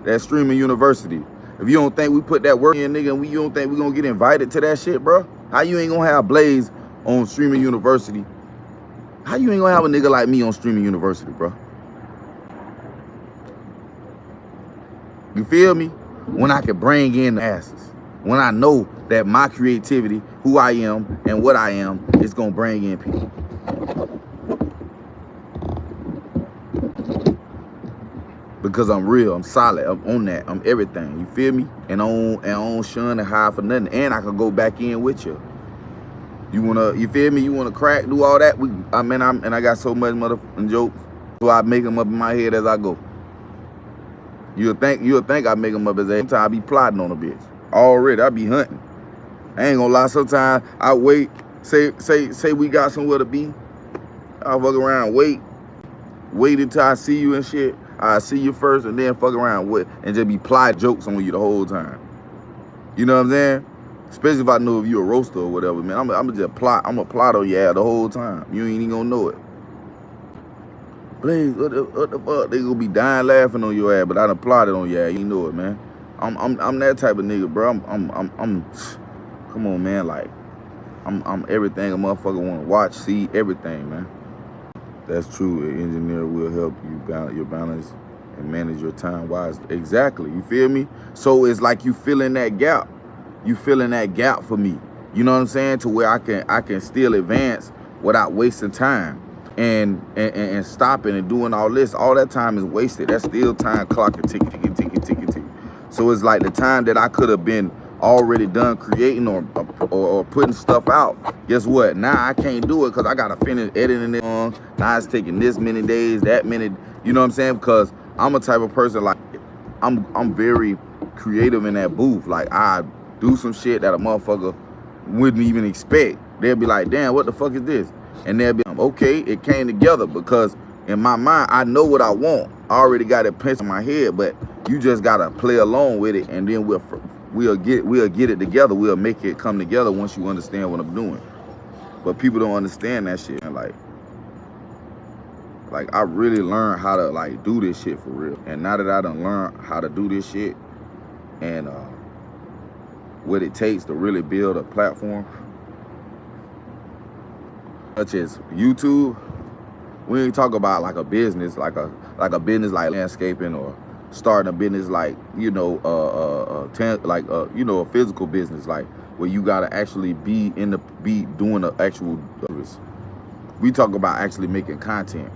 that streaming university. If you don't think we put that work in, nigga, and you don't think we gonna get invited to that shit, bro? How you ain't gonna have Blaze on streaming university? How you ain't gonna have a nigga like me on streaming university, bro? You feel me? When I can bring in the asses. When I know that my creativity, who I am and what I am, is gonna bring in people. Because I'm real, I'm solid, I'm on that, I'm everything. You feel me? And I don't shun and hide for nothing. And I can go back in with you. You feel me? You wanna crack, do all that? I got so much motherfucking jokes, so I make them up in my head as I go. You'll think I make them up as every time I be plotting on a bitch. Already, I be hunting. I ain't gonna lie, sometimes I wait, say we got somewhere to be. I'll fuck around, wait until I see you and shit. I see you first and then fuck around with and just be plotting jokes on you the whole time. You know what I'm saying? Especially if I know if you a roaster or whatever, man. I'm gonna plot on your ass the whole time. You ain't even gonna know it. Blaze, what the fuck? They gonna be dying laughing on your ass, but I done plotted on your ass. You know it, man. I'm that type of nigga, bro. I'm come on, man. Like, I'm everything a motherfucker want to watch, see, everything, man. That's true. An engineer will help you balance your balance and manage your time wisely. Exactly. You feel me? So it's like you filling that gap. You filling that gap for me. You know what I'm saying? To where I can still advance without wasting time and stopping and doing all this. All that time is wasted. That's still time clocking, ticking. So it's like the time that I could have been already done creating or putting stuff out. Guess what? Now I can't do it because I gotta finish editing it on. Now it's taking this many days, that many. You know what I'm saying? Because I'm a type of person, like, I'm very creative in that booth. Like, I do some shit that a motherfucker wouldn't even expect. They'll be like, damn, what the fuck is this? And they'll be like, okay, it came together because in my mind, I know what I want. I already got it penciled in my head, but you just gotta play along with it, and then we'll get it together. We'll make it come together once you understand what I'm doing. But people don't understand that shit. And like I really learned how to like do this shit for real. And now that I done learned how to do this shit and what it takes to really build a platform, such as YouTube, we ain't talk about like a business, like a business like landscaping or starting a business like, you know, you know, a physical business, like where you gotta actually be doing the actual service. We talk about actually making content.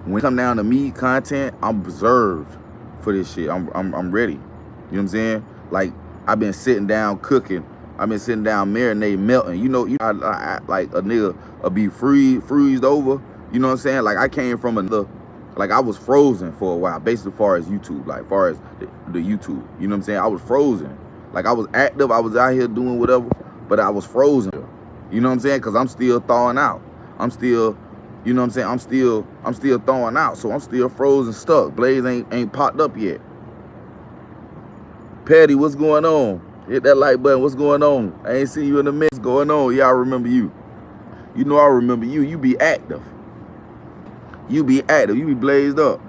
When it come down to me, content, I'm reserved for this shit. I'm ready. You know what I'm saying? Like, I've been sitting down cooking. I've been sitting down marinating, melting. You know, I like a nigga be freezed over. You know what I'm saying? Like, I came from another, like, I was frozen for a while, basically as far as YouTube, like far as the YouTube. You know what I'm saying? I was frozen. Like, I was active, I was out here doing whatever, but I was frozen. You know what I'm saying? Because I'm still thawing out. I'm still, you know what I'm saying? I'm still thawing out, so I'm still frozen, stuck. Blaze ain't popped up yet. Patty, what's going on? Hit that like button. What's going on? I ain't see you in the mix. Going on? Yeah, I remember you. You know I remember you. You be active. You be active. You be blazed up.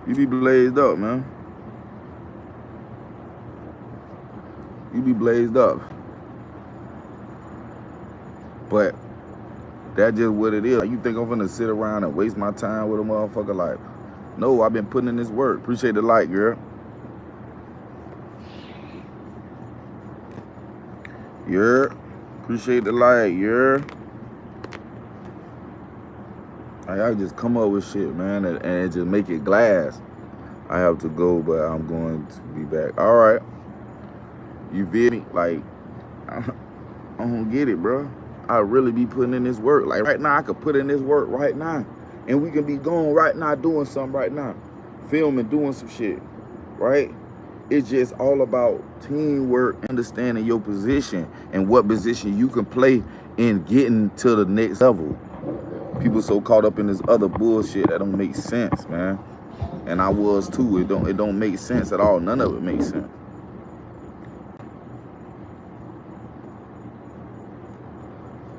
You be blazed up, man. You be blazed up. But that's just what it is. You think I'm gonna sit around and waste my time with a motherfucker? Like, no, I've been putting in this work. Appreciate the like, girl. Yeah. Appreciate the like, yeah. I just come up with shit, man, and just make it glass. I have to go, but I'm going to be back. All right. You feel me? Like, I don't get it, bro. I really be putting in this work. Like, right now, I could put in this work right now. And we can be going right now doing something right now. Filming, doing some shit, right? It's just all about teamwork, understanding your position and what position you can play in getting to the next level. People so caught up in this other bullshit that don't make sense, man. And I was too. It don't make sense at all. None of it makes sense.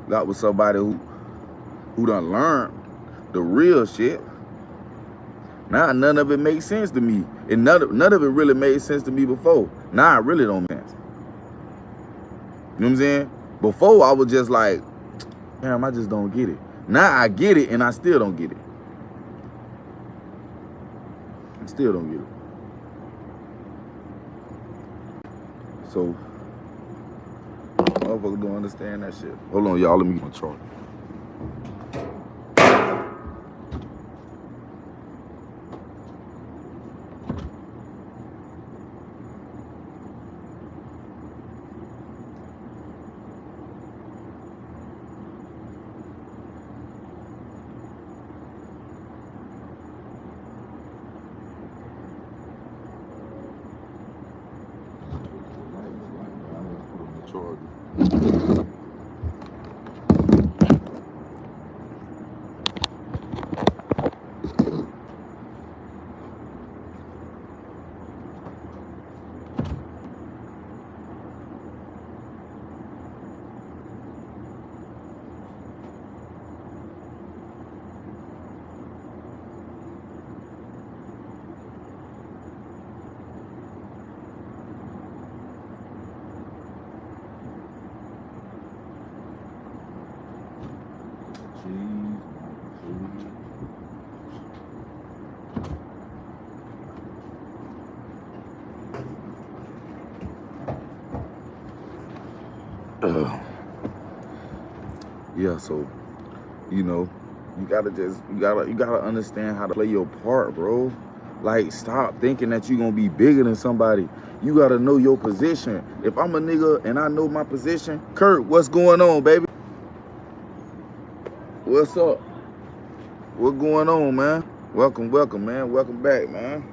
That was somebody who done learned the real shit. Now none of it makes sense to me. And none of it really made sense to me before. Now it really don't make sense. You know what I'm saying? Before I was just like, damn, I just don't get it. Now I get it and I still don't get it. I still don't get it. So, motherfuckers don't understand that shit. Hold on, y'all. Let me get my chart. Yeah, so you know, you gotta understand how to play your part, bro. Like, stop thinking that you gonna be bigger than somebody. You gotta know your position. If I'm a nigga and I know my position, Kurt, what's going on, baby? What's up? What's going on, man? Welcome, welcome, man. Welcome back, man.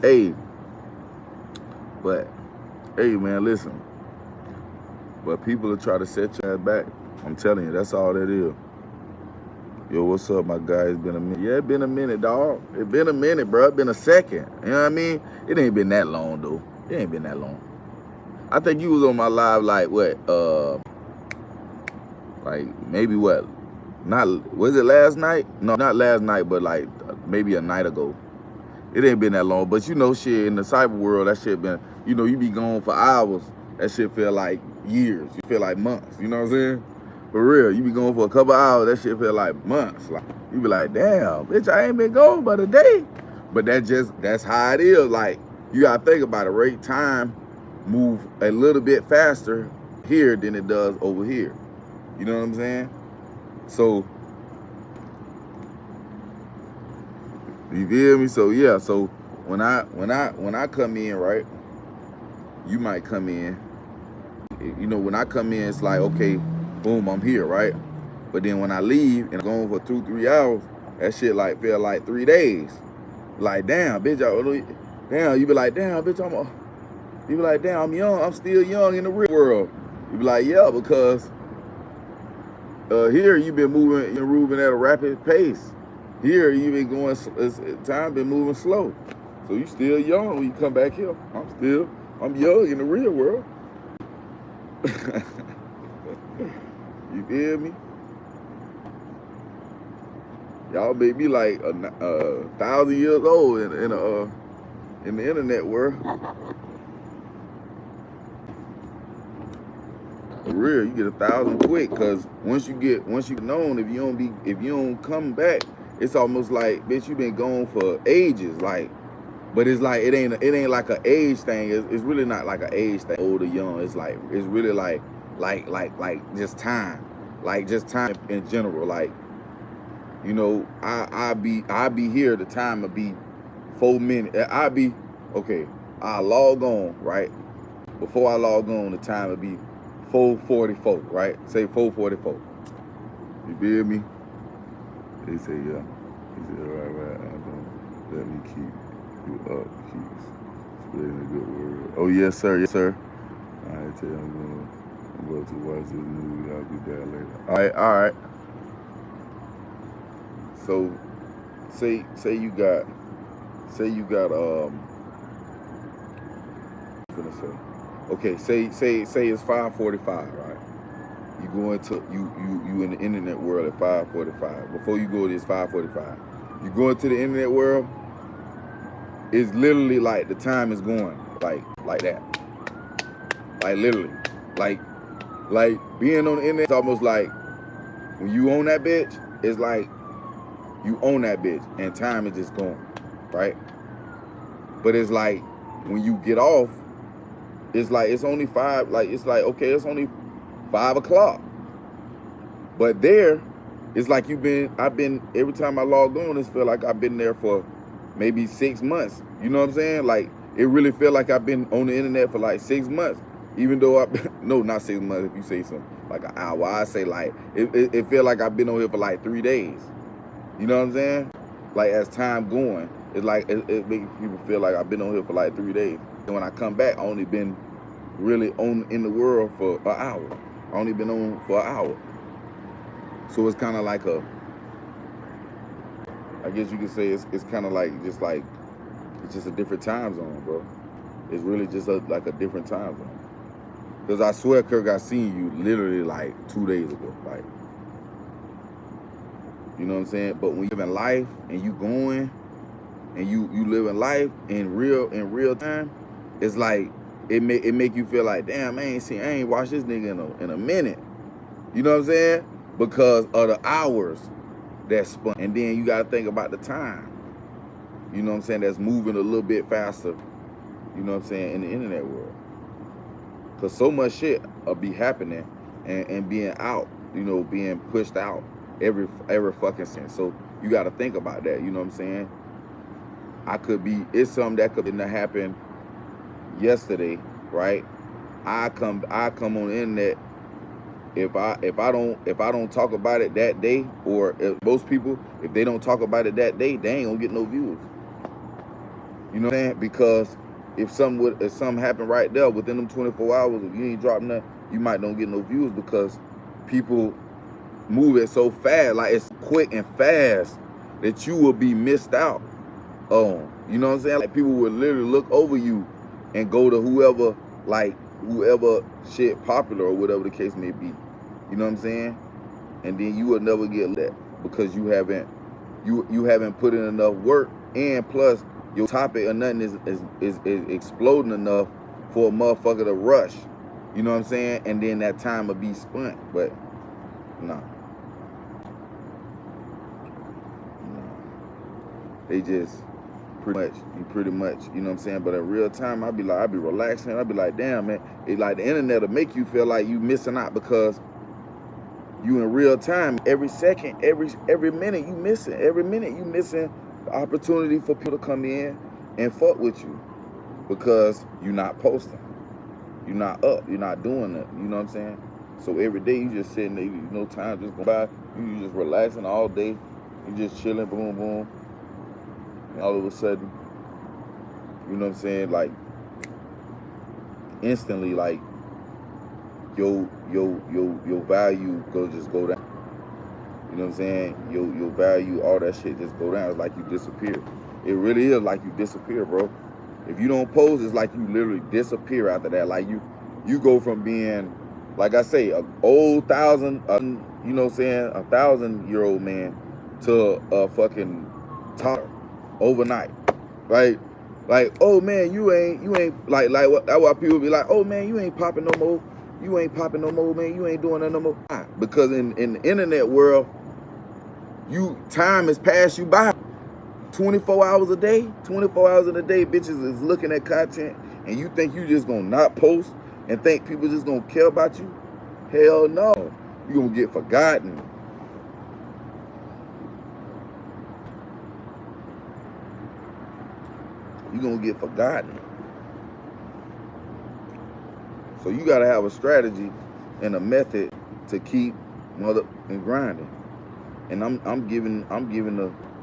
Hey, but hey, man, listen. But people will try to set your ass back. I'm telling you, that's all that is. Yo, what's up, my guy? It's been a minute. Yeah, it been a minute, dog. It been a minute, bro. It been a second. You know what I mean? It ain't been that long, though. It ain't been that long. I think you was on my live, like, what? Like, maybe what? Not, was it last night? No, not last night, but like maybe a night ago. It ain't been that long. But you know, shit, in the cyber world, that shit been, you know, you be gone for hours. That shit feel like years. You feel like months. You know what I'm saying? For real, you be going for a couple hours, that shit feel like months. Like, you be like, damn, bitch, I ain't been gone but a day. But that's how it is. Like, you gotta think about it, right? Time move a little bit faster here than it does over here. You know what I'm saying? So, you feel me? So yeah, so when I come in, right? You might come in. You know, when I come in, it's like, okay, boom, I'm here, right? But then when I leave and I'm going for 2-3 hours, that shit like feel like 3 days. Like, damn, bitch, damn, you be like, damn, bitch, you be like, damn, I'm young, I'm still young in the real world. You be like, yeah, because here you've been moving at a rapid pace. Here you been going, time been moving slow. So you still young when you come back here. I'm young in the real world. You feel me? Y'all may be like 1,000 years old in the internet world. For real, you get 1,000 quick, cause once you known, if you don't come back, it's almost like, bitch, you been gone for ages. Like, but it's like it ain't like an age thing. It's really not like an age thing, old or young. It's really like just time, like just time in general. Like, you know, I be here. The time will be 4 minutes. I log on, right? Before I log on, the time will be 4:44, right? Say 4:44. You feel me? They say, yeah. He said, right. Let me keep you up. Keep spreading the good word. Oh, yes, sir. Yes, sir. All right, tell you I'm going to watch this movie. I'll be back later. All right. So, say you got okay, say it's 5:45, right? You go into you in the internet world at 5:45. Before you go to this 5:45, you go into the internet world. It's literally like the time is going like that, like literally, like being on the internet. It's almost like when you own that bitch. It's like you own that bitch and time is just going, right? But it's like when you get off, it's like it's only 5. Like it's like, okay, it's only 5 o'clock. But there, it's like I've been, every time I log on, it's feel like I've been there for maybe 6 months. You know what I'm saying? Like, it really feel like I've been on the internet for like 6 months. Even though no, not 6 months, if you say something, like an hour. I say like, it feel like I've been on here for like 3 days. You know what I'm saying? Like, as time going, it's like, it makes people feel like I've been on here for like 3 days. And when I come back, I only been really on in the world for an hour. I only been on for an hour. So it's kind of like I guess you could say it's kind of like it's just a different time zone, bro. It's really just like a different time zone. Because I swear, Kirk, I seen you literally like 2 days ago. Like, you know what I'm saying? But when you live in life and you going and you living life in real time, it's like it make you feel like, damn, I ain't watched this nigga in a minute. You know what I'm saying? Because of the hours that's spent. And then you gotta think about the time. You know what I'm saying? That's moving a little bit faster. You know what I'm saying? In the internet world. Cause so much shit be happening and being out, being pushed out every fucking second. So you got to think about that. You know what I'm saying? It's something that could have happened yesterday, right? I come on the internet. If I don't talk about it that day, or if most people, if they don't talk about it that day, they ain't gonna get no views. You know what I'm saying? Because if something happened right there within them 24 hours, if you ain't dropping nothing, you might don't get no views because people move it so fast, like it's quick and fast that you will be missed out on. You know what I'm saying? Like people would literally look over you and go to whoever shit popular or whatever the case may be. You know what I'm saying? And then you will never get that because you haven't put in enough work, and plus your topic or nothing is exploding enough for a motherfucker to rush. You know what I'm saying? And then that time will be spent. But no. They just pretty much, you know what I'm saying? But in real time, I be relaxing. I be like, damn, man. It like the internet will make you feel like you missing out because you in real time, every second, every minute you missing. Every minute you missing the opportunity for people to come in and fuck with you because you're not posting. You're not up. You're not doing it. You know what I'm saying? So every day you just sitting there, time just go by. You just relaxing all day. You just chilling, boom, boom. And all of a sudden, you know what I'm saying? Like instantly, like your value go down. You know what I'm saying? Your value, all that shit just go down. It's like you disappear. It really is like you disappear, bro. If you don't post, it's like you literally disappear after that. Like you go from being, like I say, a old 1,000-year-old man to a fucking toddler overnight. Like, oh man, you ain't like what, that's why people be like, oh man, you ain't popping no more. You ain't popping no more, man. You ain't doing that no more. Because in the internet world, time has passed you by. 24 hours a day, 24 hours in a day, bitches is looking at content, and you think you just gonna not post and think people just gonna care about you? Hell no. You gonna get forgotten. You gonna get forgotten. So you gotta have a strategy and a method to keep mother and grinding. And I'm giving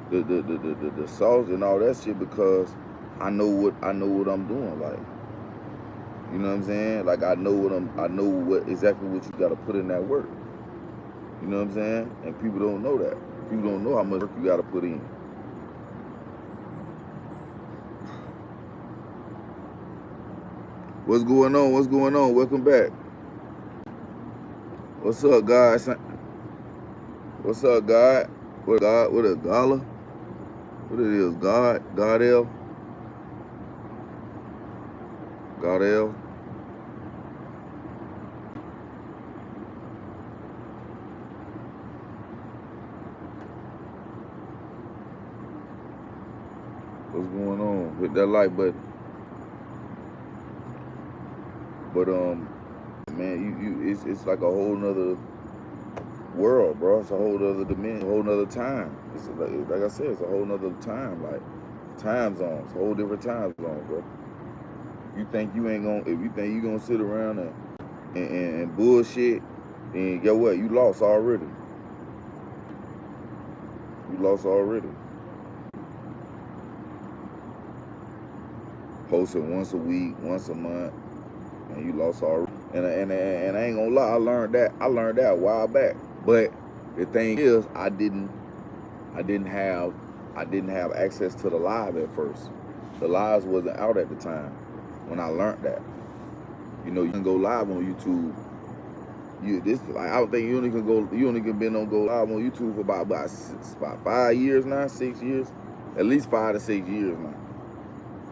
the sauce and all that shit because I know what I'm doing. Like, you know what I'm saying? Like I know exactly what you gotta put in that work. You know what I'm saying? And people don't know that. People don't know how much work you gotta put in. What's going on? What's going on? Welcome back. What's up, guys? What's up, God? What a gala? What it is? Godel? What's going on? Hit that like button. But man, it's like a whole nother world, bro. It's a whole other dimension, a whole nother time. It's like I said, it's a whole nother time, like time zones, whole different time zones, bro. You think you ain't gonna, if you think you gonna sit around and bullshit, then guess what? You lost already. You lost already. Posting once a week, once a month, and you lost already. And I ain't gonna lie, I learned that a while back. But the thing is, I didn't have access to the live at first. The lives wasn't out at the time when I learned that. You can go live on YouTube. I don't think you only can been on go live on YouTube for about 5 years now, 6 years, at least 5 to 6 years now.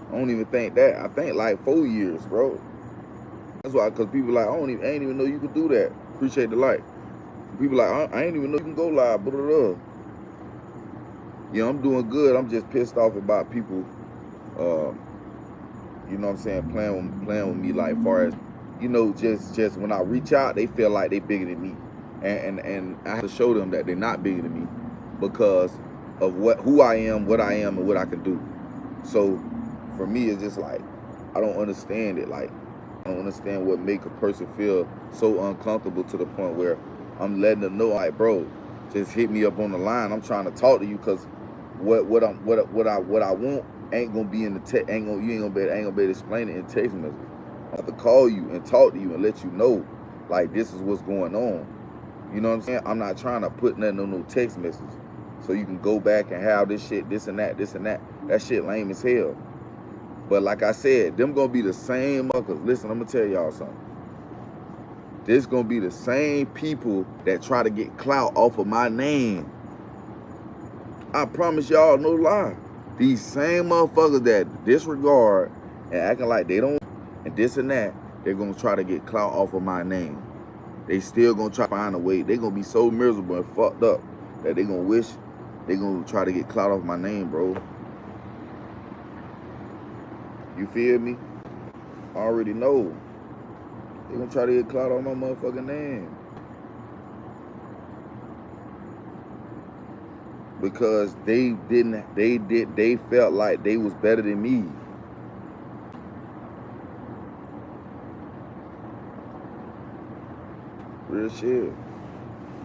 I don't even think that. I think like 4 years, bro. That's why, cause people like, I ain't even know you could do that. Appreciate the like. People like, I ain't even know you can go live. Blah, blah, blah. Yeah, I'm doing good. I'm just pissed off about people, you know what I'm saying, playing with me like far as you know, just when I reach out, they feel like they bigger than me, and I have to show them that they're not bigger than me because of who I am, and what I can do. So for me, it's just like I don't understand it. Like I don't understand what make a person feel so uncomfortable to the point where I'm letting them know, like, bro, just hit me up on the line. I'm trying to talk to you because what I want ain't gonna be in the text. You ain't gonna be able to explain it in text message. I have to call you and talk to you and let you know, like, this is what's going on. You know what I'm saying? I'm not trying to put nothing on no text message so you can go back and have this shit, this and that, this and that. That shit lame as hell. But like I said, them gonna be the same motherfuckers. Listen, I'm gonna tell y'all something. This gonna be the same people that try to get clout off of my name. I promise y'all, no lie. These same motherfuckers that disregard and acting like they don't and this and that, they're gonna try to get clout off of my name. They still gonna try to find a way. They gonna be so miserable and fucked up that they gonna wish they gonna try to get clout off my name, bro. You feel me? I already know. They gonna try to get clout on my motherfucking name. Because they felt like they was better than me. Real shit.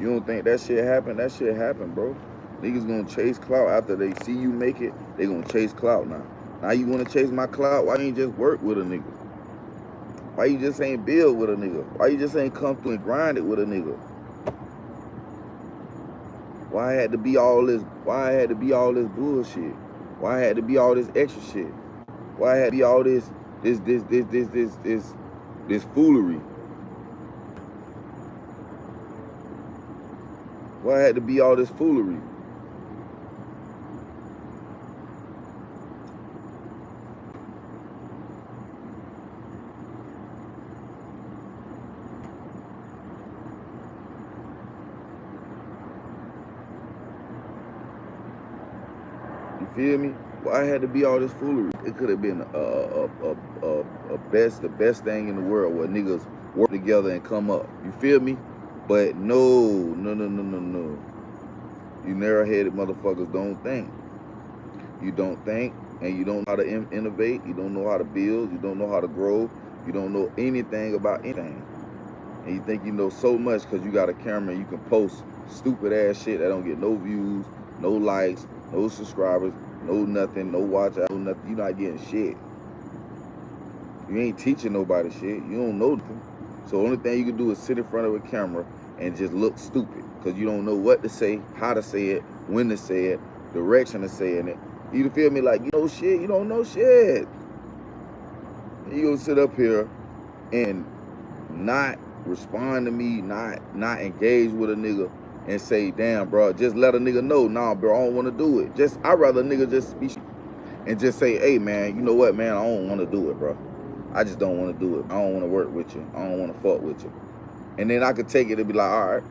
You don't think that shit happened? That shit happened, bro. Niggas gonna chase clout after they see you make it. They gonna chase clout now. Now you wanna chase my clout? Why you ain't just work with a nigga? Why you just ain't build with a nigga? Why you just ain't come through and grind it with a nigga? Why I had to be all this? Why I had to be all this bullshit? Why I had to be all this extra shit? Why I had to be all this foolery? Why I had to be all this foolery? You feel me? Why I had to be all this foolery? It could have been the best thing in the world where niggas work together and come up. You feel me? But no. You narrow-headed motherfuckers don't think. You don't think, and you don't know how to innovate. You don't know how to build. You don't know how to grow. You don't know anything about anything. And you think you know so much because you got a camera and you can post stupid ass shit that don't get no views, no likes, no subscribers, no nothing, no watch out, no nothing. You're not getting shit. You ain't teaching nobody shit. You don't know nothing. So the only thing you can do is sit in front of a camera and just look stupid because you don't know what to say, how to say it, when to say it, direction of saying it. You feel me? Like, you know shit, you don't know shit. You gonna sit up here and not respond to me, not engage with a nigga and say, damn, bro, just let a nigga know, nah, bro, I don't want to do it. I'd rather a nigga just be and just say, hey, man, you know what, man, I don't want to do it, bro. I just don't want to do it. I don't want to work with you. I don't want to fuck with you. And then I could take it and be like, all right.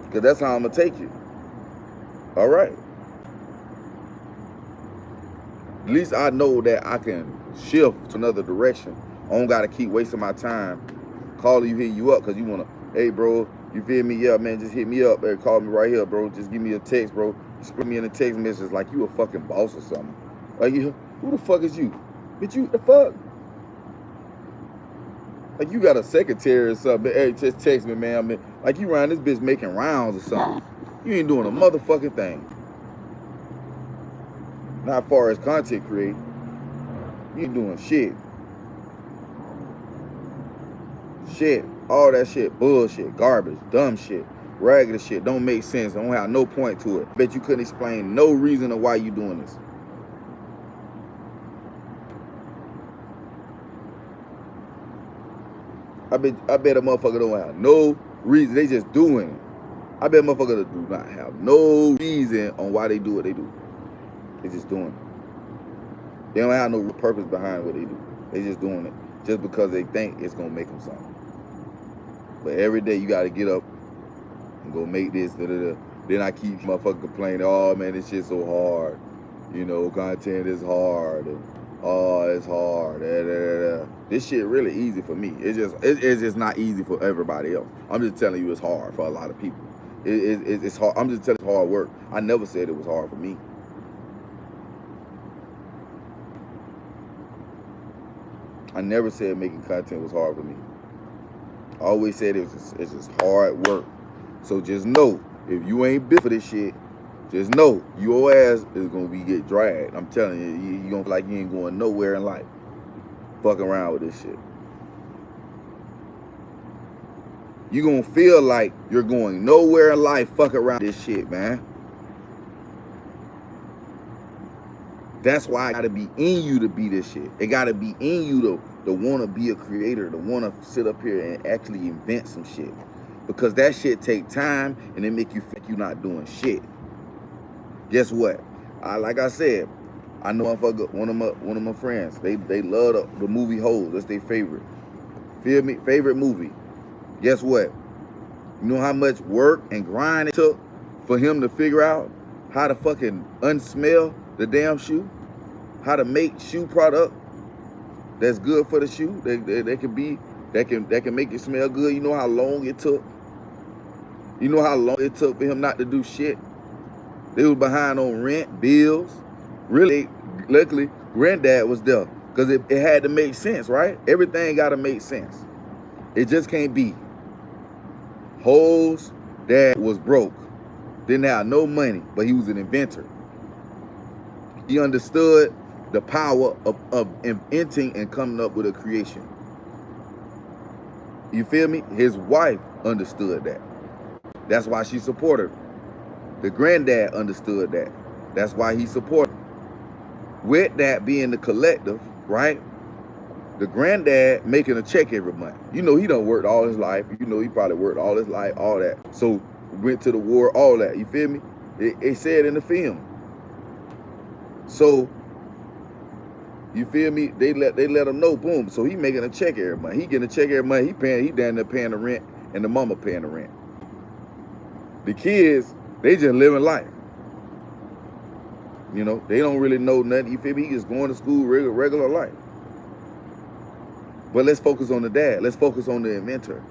Because that's how I'm going to take it. All right. At least I know that I can shift to another direction. I don't got to keep wasting my time calling you, hitting you up because you want to, hey, bro, you feel me? Yeah, man, just hit me up. Or call me right here, bro. Just give me a text, bro. You split me in a text message like you a fucking boss or something. Like, who the fuck is you? Bitch, you the fuck? Like you got a secretary or something. Hey, just text me, man. I mean, like you around this bitch making rounds or something. You ain't doing a motherfucking thing. Not far as content creating. You ain't doing shit. Shit. All that shit. Bullshit. Garbage. Dumb shit. Regular shit. Don't make sense. Don't have no point to it. Bet you couldn't explain no reason of why you doing this. I bet a motherfucker don't have no reason. They just doing it. I bet motherfuckers do not have no reason on why they do what they do. They just doing it. They don't have no purpose behind what they do. They just doing it just because they think it's gonna make them something. But every day you gotta get up and go make this. Then I keep motherfucking complaining. Oh man, this shit's so hard. You know, content is hard. And, oh, it's hard. This shit really easy for me. It's just not easy for everybody else. I'm just telling you it's hard for a lot of people. It's hard. I'm just telling you it's hard work. I never said it was hard for me. I never said making content was hard for me. I always said it's just hard work. So just know, if you ain't built for this shit, just know your ass is gonna get dragged. I'm telling you, you gonna feel like you ain't going nowhere in life. Fucking around with this shit. You gonna feel like you're going nowhere in life fucking around this shit, man. That's why I gotta be in you to be this shit. It gotta be in you to wanna be a creator, to wanna sit up here and actually invent some shit. Because that shit take time and it make you think you're not doing shit. Guess what? Like I said, I know one of my friends. They love the movie Hoes. That's their favorite. Feel me? Favorite movie. Guess what? You know how much work and grind it took for him to figure out how to fucking unsmell the damn shoe? How to make shoe product that's good for the shoe? That can make it smell good. You know how long it took? You know how long it took for him not to do shit? They was behind on rent, bills. Really, luckily, granddad was there. Because it had to make sense, right? Everything got to make sense. It just can't be. Ho's dad was broke. Didn't have no money, but he was an inventor. He understood the power of inventing and coming up with a creation. You feel me? His wife understood that. That's why she supported him. The granddad understood that. That's why he supported him. With that being the collective, right? The granddad making a check every month. You know, he done worked all his life. You know, he probably worked all his life, all that. So went to the war, all that. You feel me? It said in the film. So, you feel me? They let him know, boom. So he making a check every month. He getting a check every month. He down there paying the rent, and the mama paying the rent. The kids, they just living life. You know, they don't really know nothing. You feel me? He just going to school, regular life. But let's focus on the dad. Let's focus on the inventor.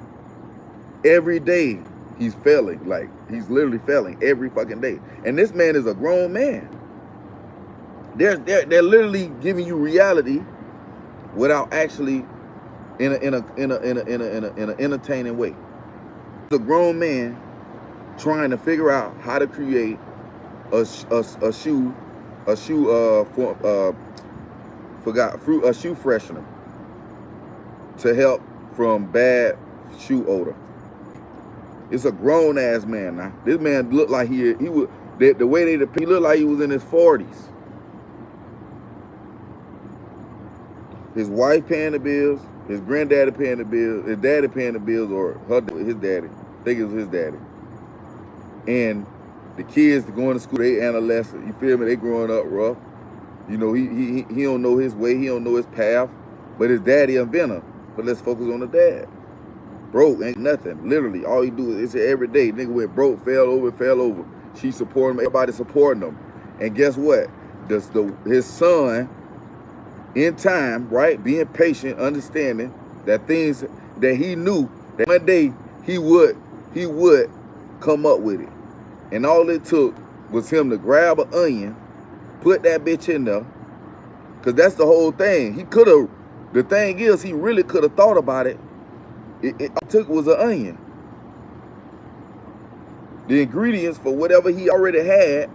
Every day he's failing. Like, he's literally failing every fucking day. And this man is a grown man. They're literally giving you reality without actually in an entertaining way. He's a grown man trying to figure out how to create a shoe freshener to help from bad shoe odor. It's a grown ass man now. This man looked like he would, the way he looked like he was in his 40s. His wife paying the bills, his granddaddy paying the bills, his daddy paying the bills, or his daddy. I think it was his daddy. And the kids going to school, they adolescent. You feel me? They growing up rough. You know, he don't know his way, he don't know his path. But his daddy inventor. But let's focus on the dad. Broke ain't nothing. Literally, all he do is every day. Nigga went broke, fell over. She supporting him, everybody supporting him. And guess what? His son, in time, right, being patient, understanding that things that he knew that one day he would come up with it. And all it took was him to grab an onion, put that bitch in there, because that's the whole thing. The thing is, he really could have thought about it. It took was an onion. The ingredients for whatever he already had,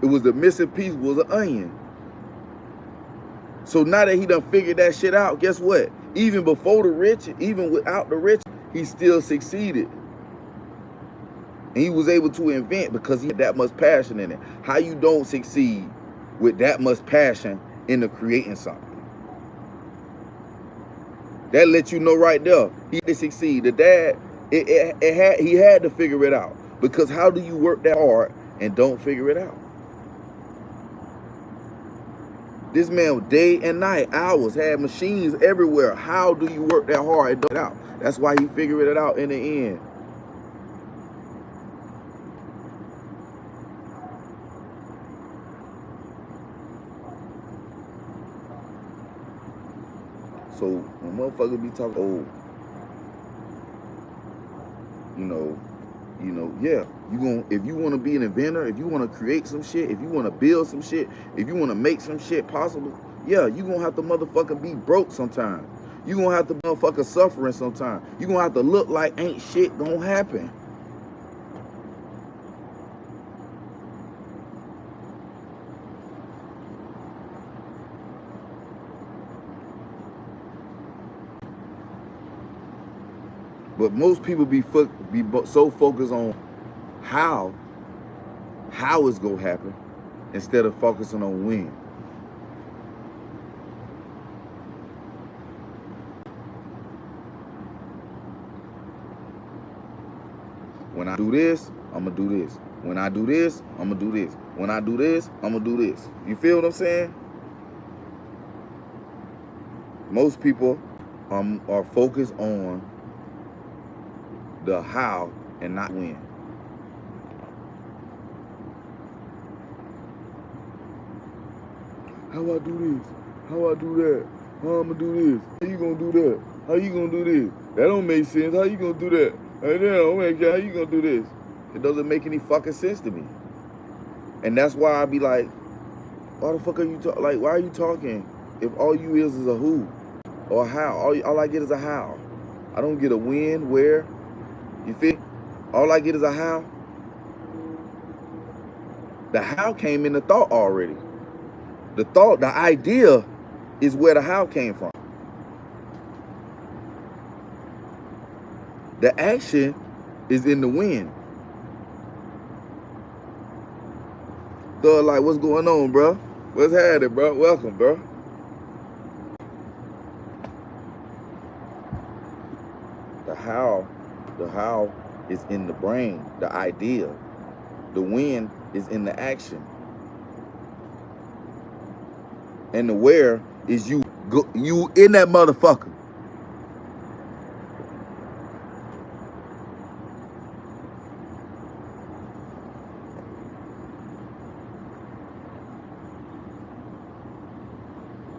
it was the missing piece was an onion. So now that he done figured that shit out, guess what? Even before the rich, even without the rich, he still succeeded. And he was able to invent because he had that much passion in it. How you don't succeed with that much passion into creating something? That lets you know right there, he did succeed. The dad, he had to figure it out. Because how do you work that hard and don't figure it out? This man, day and night, hours, had machines everywhere. How do you work that hard and do it out? That's why he figured it out in the end. So when motherfuckers be talking, oh, yeah, if you want to be an inventor, if you want to create some shit, if you want to build some shit, if you want to make some shit possible, yeah, you gonna have to motherfucking be broke sometimes. You gonna have to motherfucker suffering sometimes. You gonna have to look like ain't shit gonna happen. But most people be so focused on how it's gonna happen instead of focusing on when. When I do this, I'm gonna do this. When I do this, I'm gonna do this. When I do this, I'm gonna do this. You feel what I'm saying? Most people are focused on the how and not when. How I do this? How I do that? How I'm gonna do this? How you gonna do that? How you gonna do this? That don't make sense. How you gonna do that? That don't make sense. How you gonna do this? It doesn't make any fucking sense to me. And that's why I be like, why the fuck are you talking? Like, why are you talking if all you is a who or a how? All I get is a how. I don't get a when, where. You feel? All I get is a how. The how came in the thought already. The thought, the idea is where the how came from. The action is in the when. Thug like, what's going on, bro? What's happening, bro? Welcome, bro. The how is in the brain, the idea. The when is in the action. And the where is you in that motherfucker.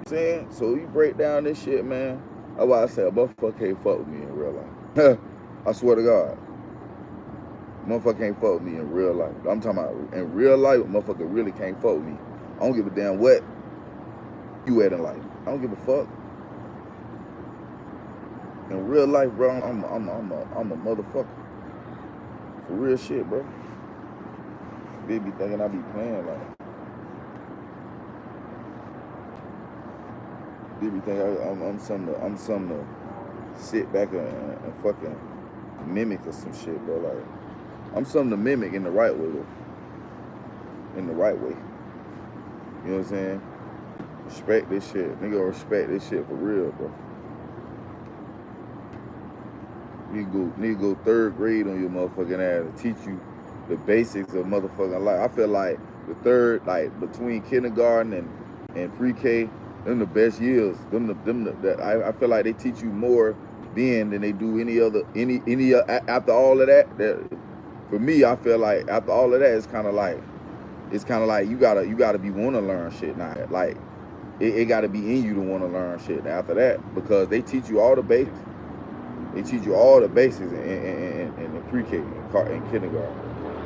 Saying, so you break down this shit, man. That's why I say a motherfucker can't fuck with me in real life. I swear to God. Motherfucker can't fuck with me in real life. I'm talking about in real life, motherfucker really can't fuck with me. I don't give a damn what you at in life. I don't give a fuck. In real life, bro, I'm a motherfucker. For real shit, bro. They be thinking I be playing like. They be thinking I'm something to sit back and fucking mimic or some shit, bro. Like, I'm something to mimic in the right way, though. In the right way. You know what I'm saying? Respect this shit. Nigga, respect this shit for real, bro. Need to go third grade on your motherfucking ass to teach you the basics of motherfucking life. I feel like the third, like between kindergarten and pre-K, them the best years. I feel like they teach you more then than they do any after all of that. For me, I feel like after all of that, it's kind of like you gotta be want to learn shit now. Like it gotta be in you to want to learn shit after that, because they teach you all the basics. They teach you all the basics in the pre-K and kindergarten.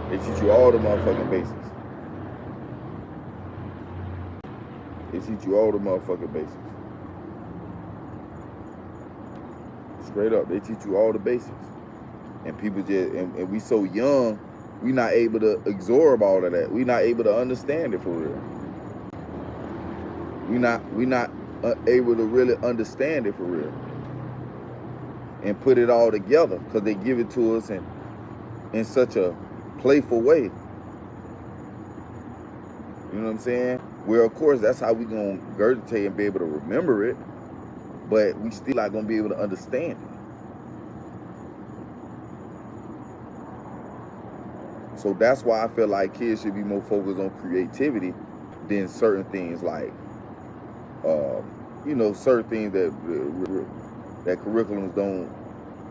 They teach you all the motherfucking basics. They teach you all the motherfucking basics. Straight up, they teach you all the basics. And people just, and we so young, we not able to absorb all of that. We not able to understand it for real. We not able to really understand it for real. And put it all together, because they give it to us in such a playful way. You know what I'm saying? Where of course that's how we gonna regurgitate and be able to remember it, but we still not gonna be able to understand it. So that's why I feel like kids should be more focused on creativity than certain things like, certain things that curriculums don't.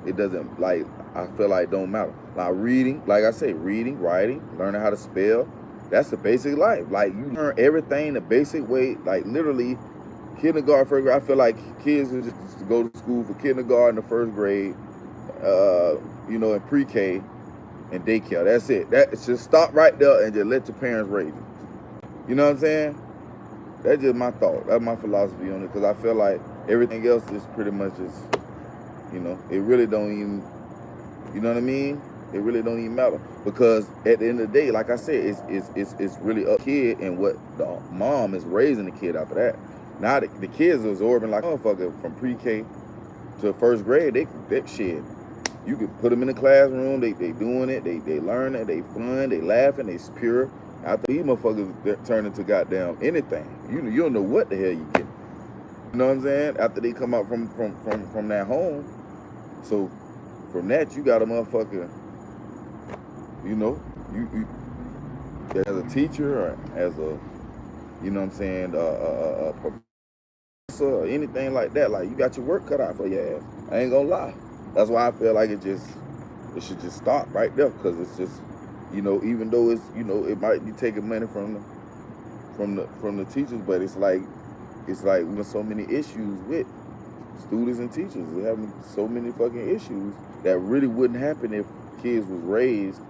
It doesn't, like, I feel like don't matter. Like reading, like I say, reading, writing, learning how to spell. That's the basic life. Like, you learn everything the basic way, like literally kindergarten, first grade. I feel like kids are just go to school for kindergarten, the first grade, you know, in pre-K and daycare. That's it. That just stop right there and just let your parents raise you. You know what I'm saying? That's just my thought. That's my philosophy on it, because I feel like everything else is pretty much just, you know, it really don't even, you know what I mean? It really don't even matter, because at the end of the day, like I said, it's really a kid and what the mom is raising the kid after that. Now the kids are absorbing like motherfucker from pre-K to first grade. They shit. You could put them in the classroom. They doing it. They learn it. They fun. They laughing. They pure. After these motherfuckers turn into goddamn anything, you don't know what the hell you get. You know what I'm saying? After they come out from that home, so from that you got a motherfucker. You know, you as a teacher or as a, you know what I'm saying, a professor or anything like that, like you got your work cut out for your ass. I ain't gonna lie. That's why I feel like it should just stop right there, because it's just, you know, even though it's, you know, it might be taking money from the teachers, but it's like we have so many issues with students and teachers. We're having so many fucking issues that really wouldn't happen if kids was raised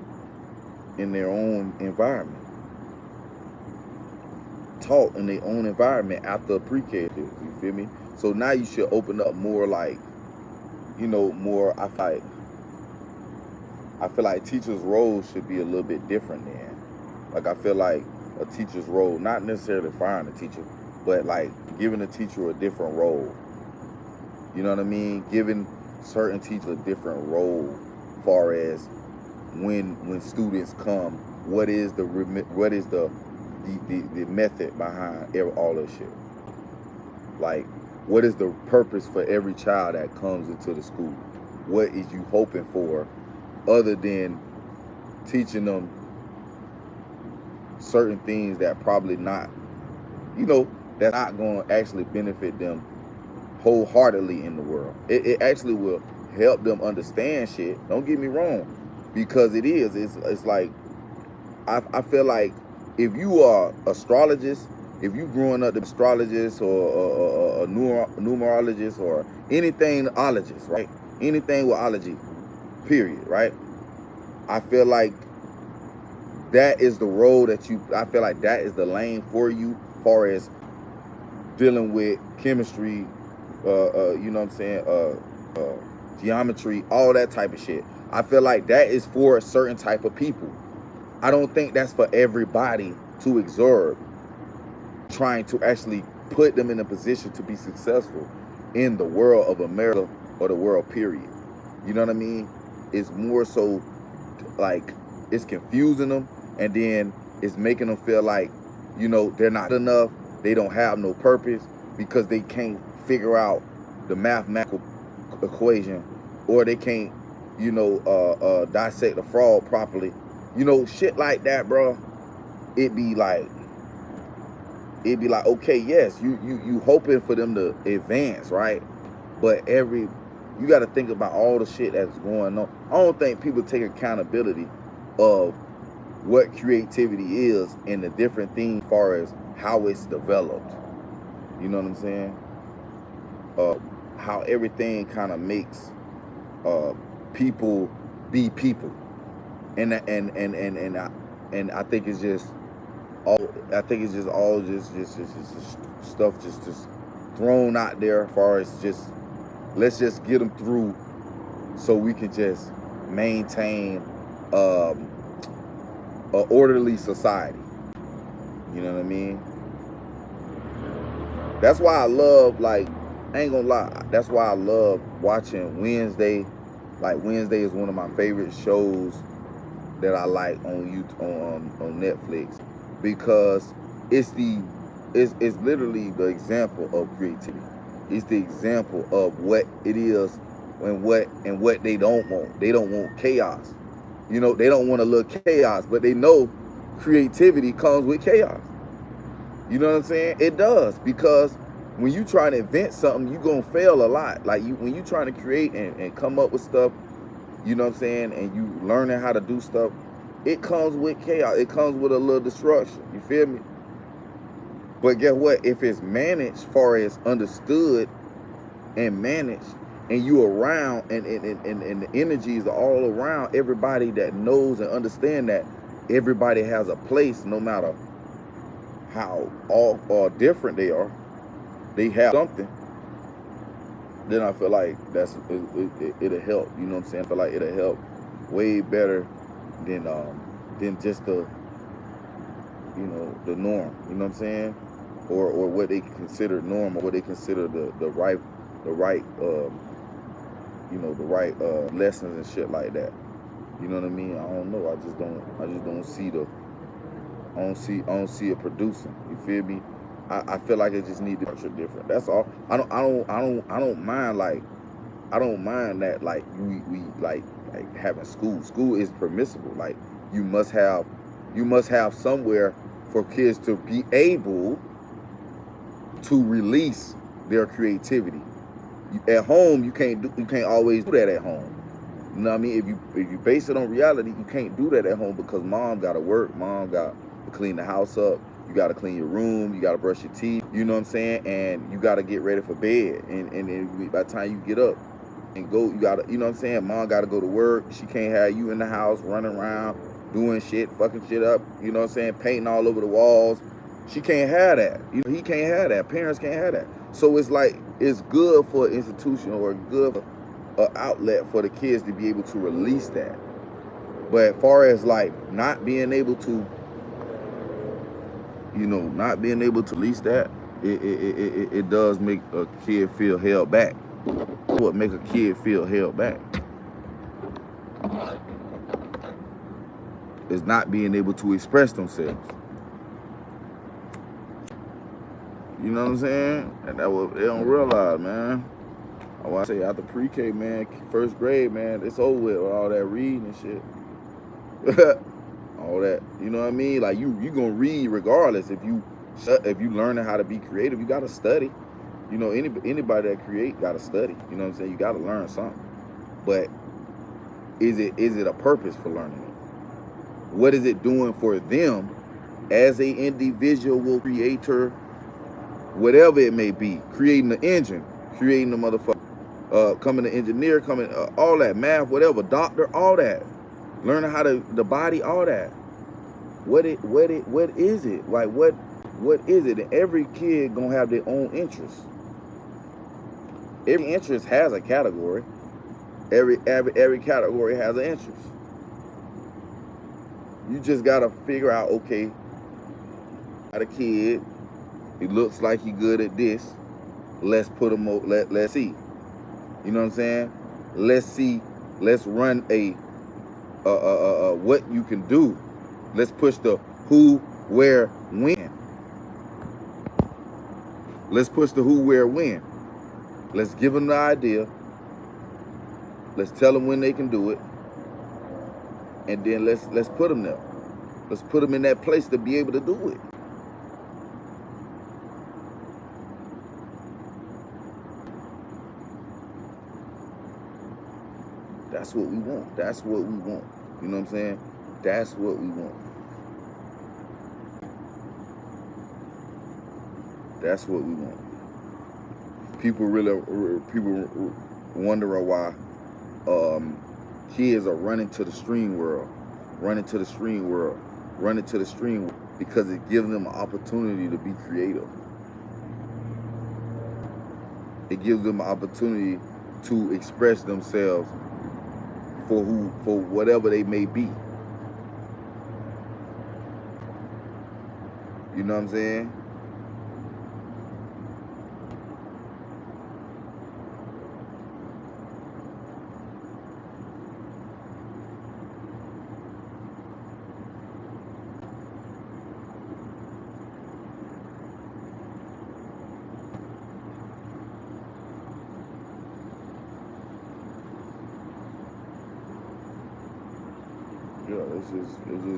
in their own environment, taught in their own environment after pre-K. You feel me? So now you should open up more, like, you know, more. I feel like teachers' roles should be a little bit different then. Like, I feel like a teacher's role, not necessarily firing a teacher, but like giving a teacher a different role. You know what I mean? Giving certain teachers a different role, far as when students come, what is the method behind all that shit? Like, what is the purpose for every child that comes into the school? What is you hoping for, other than teaching them certain things that probably not, you know, that's not going to actually benefit them wholeheartedly in the world. It actually will help them understand shit. Don't get me wrong, because it's like, I feel like if you are astrologist, if you growing up the astrologist or a numerologist or anything ologist, right? Anything with ology, period, right? I feel like that is the road I feel like that is the lane for you, far as dealing with chemistry, you know what I'm saying, geometry, all that type of shit. I feel like that is for a certain type of people. I don't think that's for everybody to absorb, trying to actually put them in a position to be successful in the world of America or the world, period. You know what I mean? It's more so like it's confusing them, and then it's making them feel like, you know, they're not enough, they don't have no purpose, because they can't figure out the mathematical equation, or they can't, you know, dissect the fraud properly. You know, shit like that, bro. It'd be like, okay, yes, you hoping for them to advance, right? But you got to think about all the shit that's going on. I don't think people take accountability of what creativity is and the different things as far as how it's developed. You know what I'm saying? How everything kind of makes people be people, and I think it's just all. I think it's just all just stuff just thrown out there as far as just, let's just get them through so we can just maintain a orderly society. You know what I mean? That's why I love, like, I ain't gonna lie, that's why I love watching Wednesday. Like, Wednesday is one of my favorite shows that I like on YouTube, on Netflix, because it's literally the example of creativity. It's the example of what it is and what they don't want. They don't want chaos. You know, they don't want a little chaos, but they know creativity comes with chaos. You know what I'm saying? It does, because when you try to invent something, you're gonna fail a lot. Like, when you trying to create and come up with stuff, you know what I'm saying, and you learning how to do stuff, it comes with chaos. It comes with a little destruction. You feel me? But guess what? If it's managed, far as understood and managed, and you around, and the energies are all around everybody that knows and understand that everybody has a place, no matter how all or different they are, they have something. Then I feel like it'll help. You know what I'm saying? I feel like it'll help way better than just the the norm. You know what I'm saying? Or what they consider normal, what they consider the right the right lessons and shit like that. You know what I mean? I don't know. I just don't see I don't see it producing. You feel me? I feel like it just needs to be structured different. That's all. I don't mind I don't mind that like we like having school. School is permissible. Like you must have somewhere for kids to be able to release their creativity. At home, you can't always do that at home. You know what I mean? If you base it on reality, you can't do that at home because mom got to work. Mom got to clean the house up. You got to clean your room. You got to brush your teeth. You know what I'm saying? And you got to get ready for bed. And by the time you get up and go, you got to, you know what I'm saying? Mom got to go to work. She can't have you in the house running around doing shit, fucking shit up. You know what I'm saying? Painting all over the walls. She can't have that. You know, he can't have that. Parents can't have that. So it's like it's good for an institution or good for an outlet for the kids to be able to release that. But as far as like not being able to, not being able to release that, it does make a kid feel held back. What make a kid feel held back is not being able to express themselves. You know what I'm saying? And that's what they don't realize, man. I say after pre-K, man, first grade, man, it's over with all that reading and shit. All that, you know what I mean? Like you gonna read regardless. If you learning how to be creative, you gotta study. You know, anybody that create gotta study. You know what I'm saying? You gotta learn something. But is it a purpose for learning it? What is it doing for them as a individual creator? Whatever it may be, creating the engine, creating the motherfucker, coming to engineer, all that, math, whatever, doctor, all that, learning how to the body, all that. What is it? Like what is it? And every kid gonna have their own interests. Every interest has a category. Every category has an interest. You just gotta figure out, okay, got a kid. He looks like he good at this. Let's put him on. Let's see. You know what I'm saying? Let's see. Let's run a what you can do. Let's push the who, where, when. Let's push the who, where, when. Let's give them the idea. Let's tell them when they can do it, and then let's put them there. Let's put them in that place to be able to do it. That's what we want. That's what we want. You know what I'm saying? That's what we want. That's what we want. People wondering why kids are running to the stream world, because it gives them an opportunity to be creative. It gives them an opportunity to express themselves for whatever they may be. You know what I'm saying? Yeah,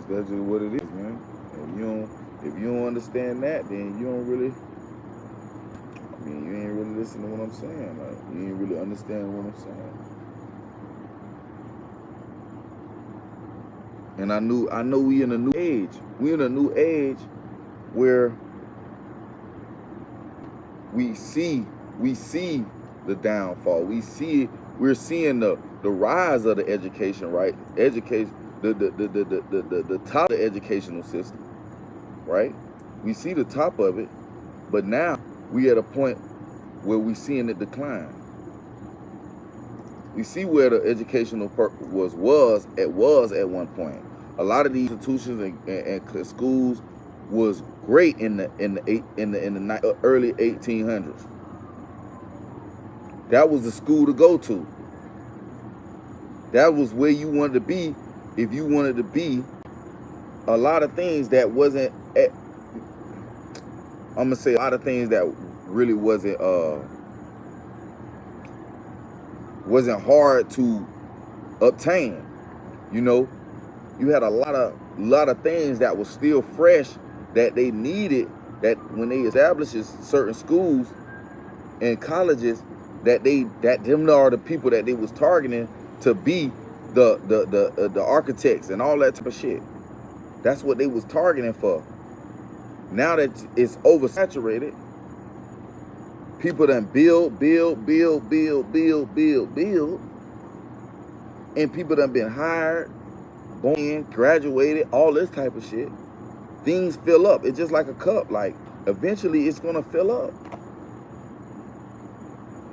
that's just what it is, man. If you don't understand that, then you don't really. I mean, you ain't really listening to what I'm saying. Like, you ain't really understanding what I'm saying. And I know we in a new age. We in a new age where we see the downfall. We're seeing the rise of the education, right? Education, the top of the educational system, right? We see the top of it, but now we at a point where we seeing it decline. We see where the educational was at one point. A lot of these institutions and schools was great in the early 1800s. That was the school to go to. That was where you wanted to be if you wanted to be a lot of things that wasn't I'm gonna say a lot of things that really wasn't hard to obtain. You know, you had a lot of things that was still fresh that they needed, that when they established certain schools and colleges, that them are the people that they was targeting to be the architects and all that type of shit. That's what they was targeting for. Now that it's oversaturated, people done build, and people done been hired, born in, graduated, all this type of shit. Things fill up. It's just like a cup. Like, eventually it's gonna fill up.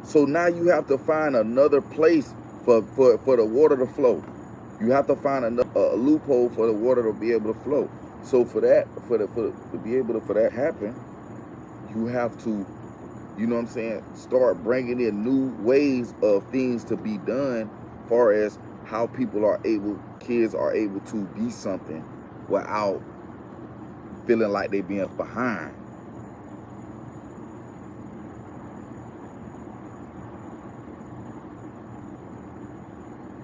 So now you have to find another place for the water to flow. You have to find a loophole for the water to be able to flow. So for that to happen, you have to, you know what I'm saying, start bringing in new ways of things to be done, as far as how kids are able to be something without feeling like they being behind.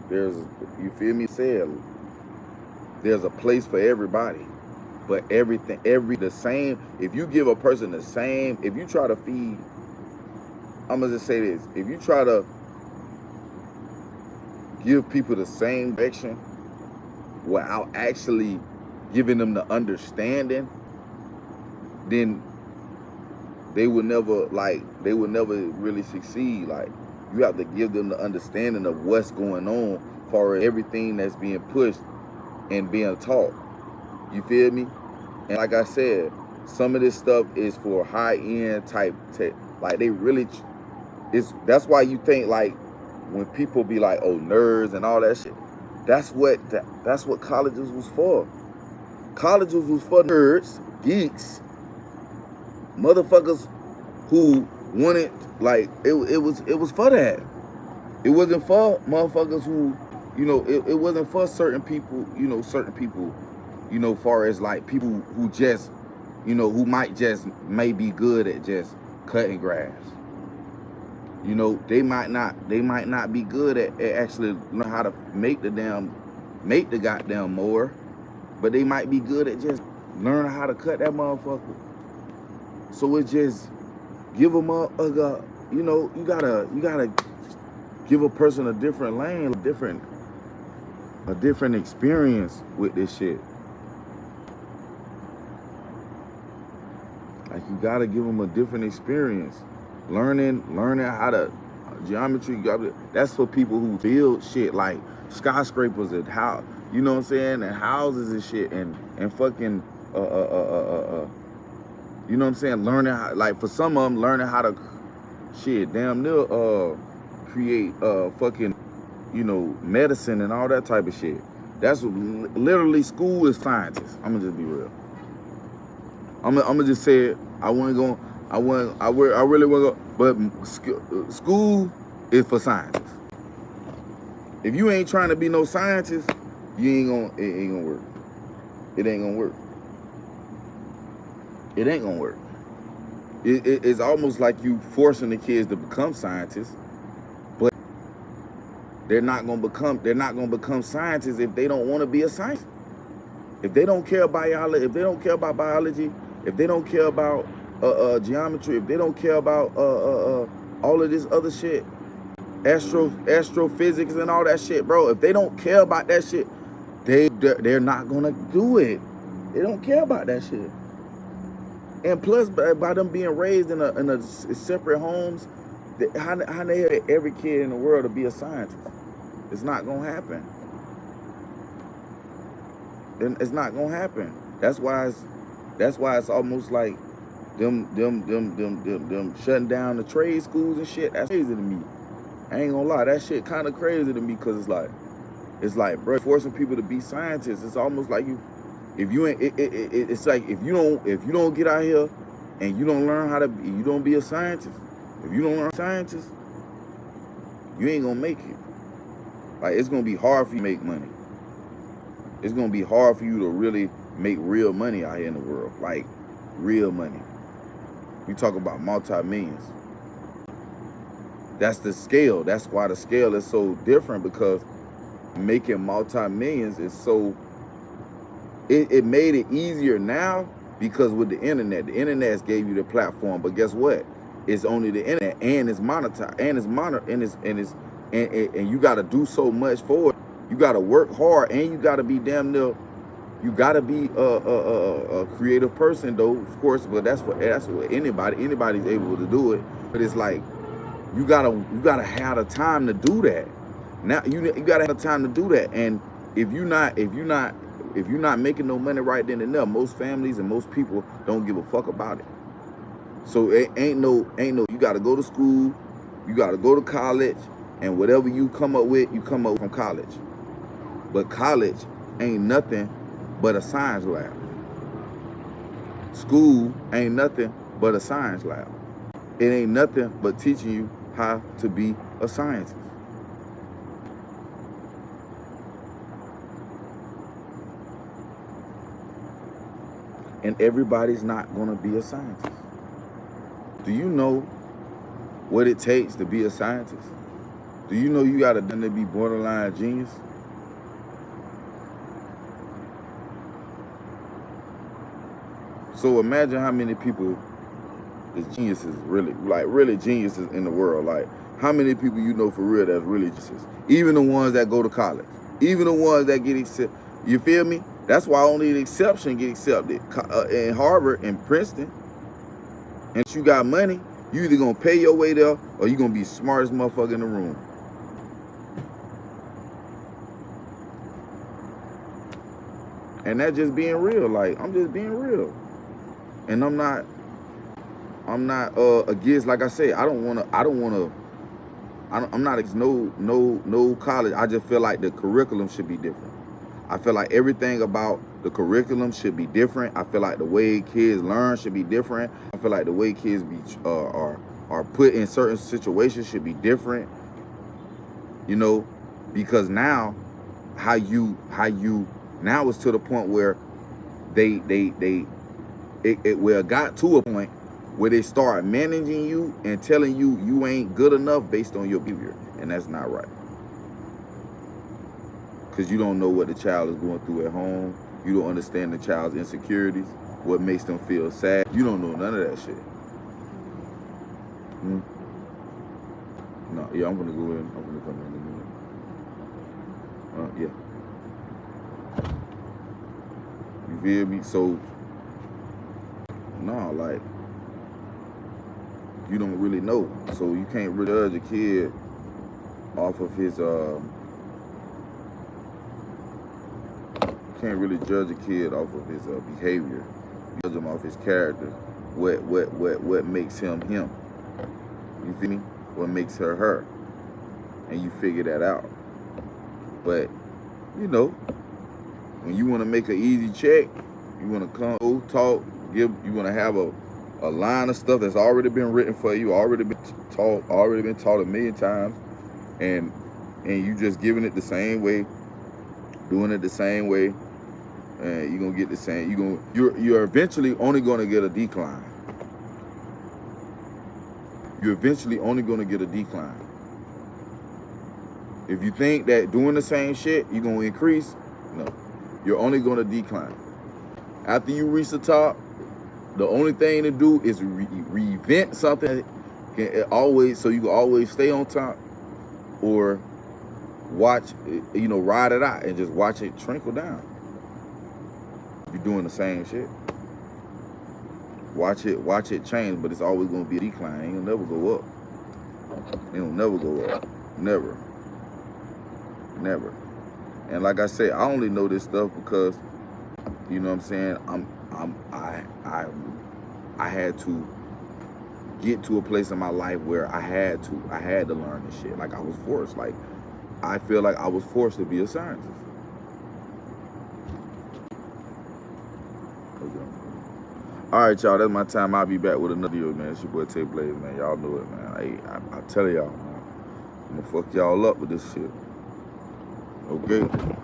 You feel me? There's a place for everybody, but the same. If you give a person the same, if you try to feed, I'm gonna just say this: if you try to give people the same direction without actually giving them the understanding, then they would never really succeed. Like, you have to give them the understanding of what's going on for everything that's being pushed and being taught. You feel me? And like I said, some of this stuff is for high-end type tech. Like, that's why you think, like, when people be like, oh, nerds and all that shit, that's what colleges was for. Colleges was for nerds, geeks, motherfuckers who wanted, like, it was for that. It wasn't for motherfuckers who, you know, it wasn't for certain people, you know, far as like people who just, you know, who may be good at just cutting grass. You know, they might not be good at actually learn how to make the goddamn mower, but they might be good at just learning how to cut that motherfucker. So it just give them you know, you gotta give a person a different lane, a different experience with this shit. Like, you gotta give them a different experience. Learning how to geometry. That's for people who build shit like skyscrapers and how, you know what I'm saying, and houses and shit, and fucking you know what I'm saying, learning how, like, for some of them, learning how to shit damn near create fucking, you know, medicine and all that type of shit. That's what, literally, school is scientists. I'm gonna just be real. I'm gonna just say it. I really want to go, but school is for scientists. If you ain't trying to be no scientist, it ain't gonna work. It ain't gonna work. It ain't gonna work. It's almost like you forcing the kids to become scientists, but they're not gonna become scientists if they don't want to be a scientist. If they don't care about biology, if they don't care about biology, if they don't care about geometry, if they don't care about all of this other shit, astrophysics and all that shit, bro. If they don't care about that shit, they're not gonna do it. They don't care about that shit. And plus, by them being raised in a separate homes, how they have every kid in the world to be a scientist? It's not gonna happen. And it's not gonna happen. That's why it's almost like them shutting down the trade schools and shit. That's crazy to me. I ain't gonna lie, that shit kind of crazy to me, because it's like, bro, forcing people to be scientists. It's almost like it's like if you don't get out here and you don't learn you don't be a scientist. If you don't learn scientist, you ain't gonna make it. Like, it's gonna be hard for you to make money. It's gonna be hard for you to really make real money out here in the world, like real money. We talk about multi-millions. That's the scale. That's why the scale is so different, because making multi-millions is so, it made it easier now, because with the internet gave you the platform. But guess what? It's only the internet, and it's monetized, and you got to do so much for it. You got to work hard, and you got to be damn near, you got to be a creative person, though, of course. But that's what anybody's able to do it. But it's like, you gotta have the time to do that. Now you gotta have the time to do that. And if you're not making no money right then and there, most families and most people don't give a fuck about it. So it ain't no, you gotta go to school, you gotta go to college, and whatever you come up with, you come up from college. But college ain't nothing but a science lab. School ain't nothing but a science lab. It ain't nothing but teaching you how to be a scientist. And everybody's not gonna be a scientist. Do you know what it takes to be a scientist? Do you know you gotta be borderline genius? So imagine how many people is geniuses, really geniuses in the world. Like, how many people you know for real that's really geniuses? Even the ones that go to college, even the ones that get accepted. You feel me? That's why only the exception get accepted in Harvard and Princeton. And if you got money, you either gonna pay your way there, or you gonna be the smartest motherfucker in the room. And that's just being real. Like, I'm just being real. And I'm not against, like I say, I'm not against no college. I just feel like the curriculum should be different. I feel like everything about the curriculum should be different. I feel like the way kids learn should be different. I feel like the way kids are put in certain situations should be different. You know, because now now it's to the point where it got to a point where they start managing you and telling you you ain't good enough based on your behavior. And that's not right. Because you don't know what the child is going through at home. You don't understand the child's insecurities, what makes them feel sad. You don't know none of that shit. No, yeah, I'm gonna go in. I'm gonna come in a minute. Yeah. You feel me? So, no, like, you don't really know. So you can't really judge a kid off of his behavior. You judge him off his character. What makes him him. You feel me? What makes her her. And you figure that out. But, you know, when you want to make an easy check, you want to come, talk, you want to have a line of stuff that's already been written for you, already been taught a million times, and you just giving it the same way, doing it the same way, and you're gonna get the same. You're eventually only gonna get a decline. You're eventually only gonna get a decline. If you think that doing the same shit you're gonna increase, no, you're only gonna decline. After you reach the top, the only thing to do is reinvent something so you can always stay on top, or watch, ride it out and just watch it trickle down. You're doing the same shit. Watch it change, but it's always gonna be a decline. It ain't gonna never go up. It will never go up. Never. Never. And like I said, I only know this stuff because, you know what I'm saying, I had to get to a place in my life where I had to learn this shit. Like I was forced. Like I feel like I was forced to be a scientist. Okay. All right, y'all. That's my time. I'll be back with another video, man. It's your boy Tay Blaze, man. Y'all know it, man. I tell y'all, man. I'm gonna fuck y'all up with this shit. Okay.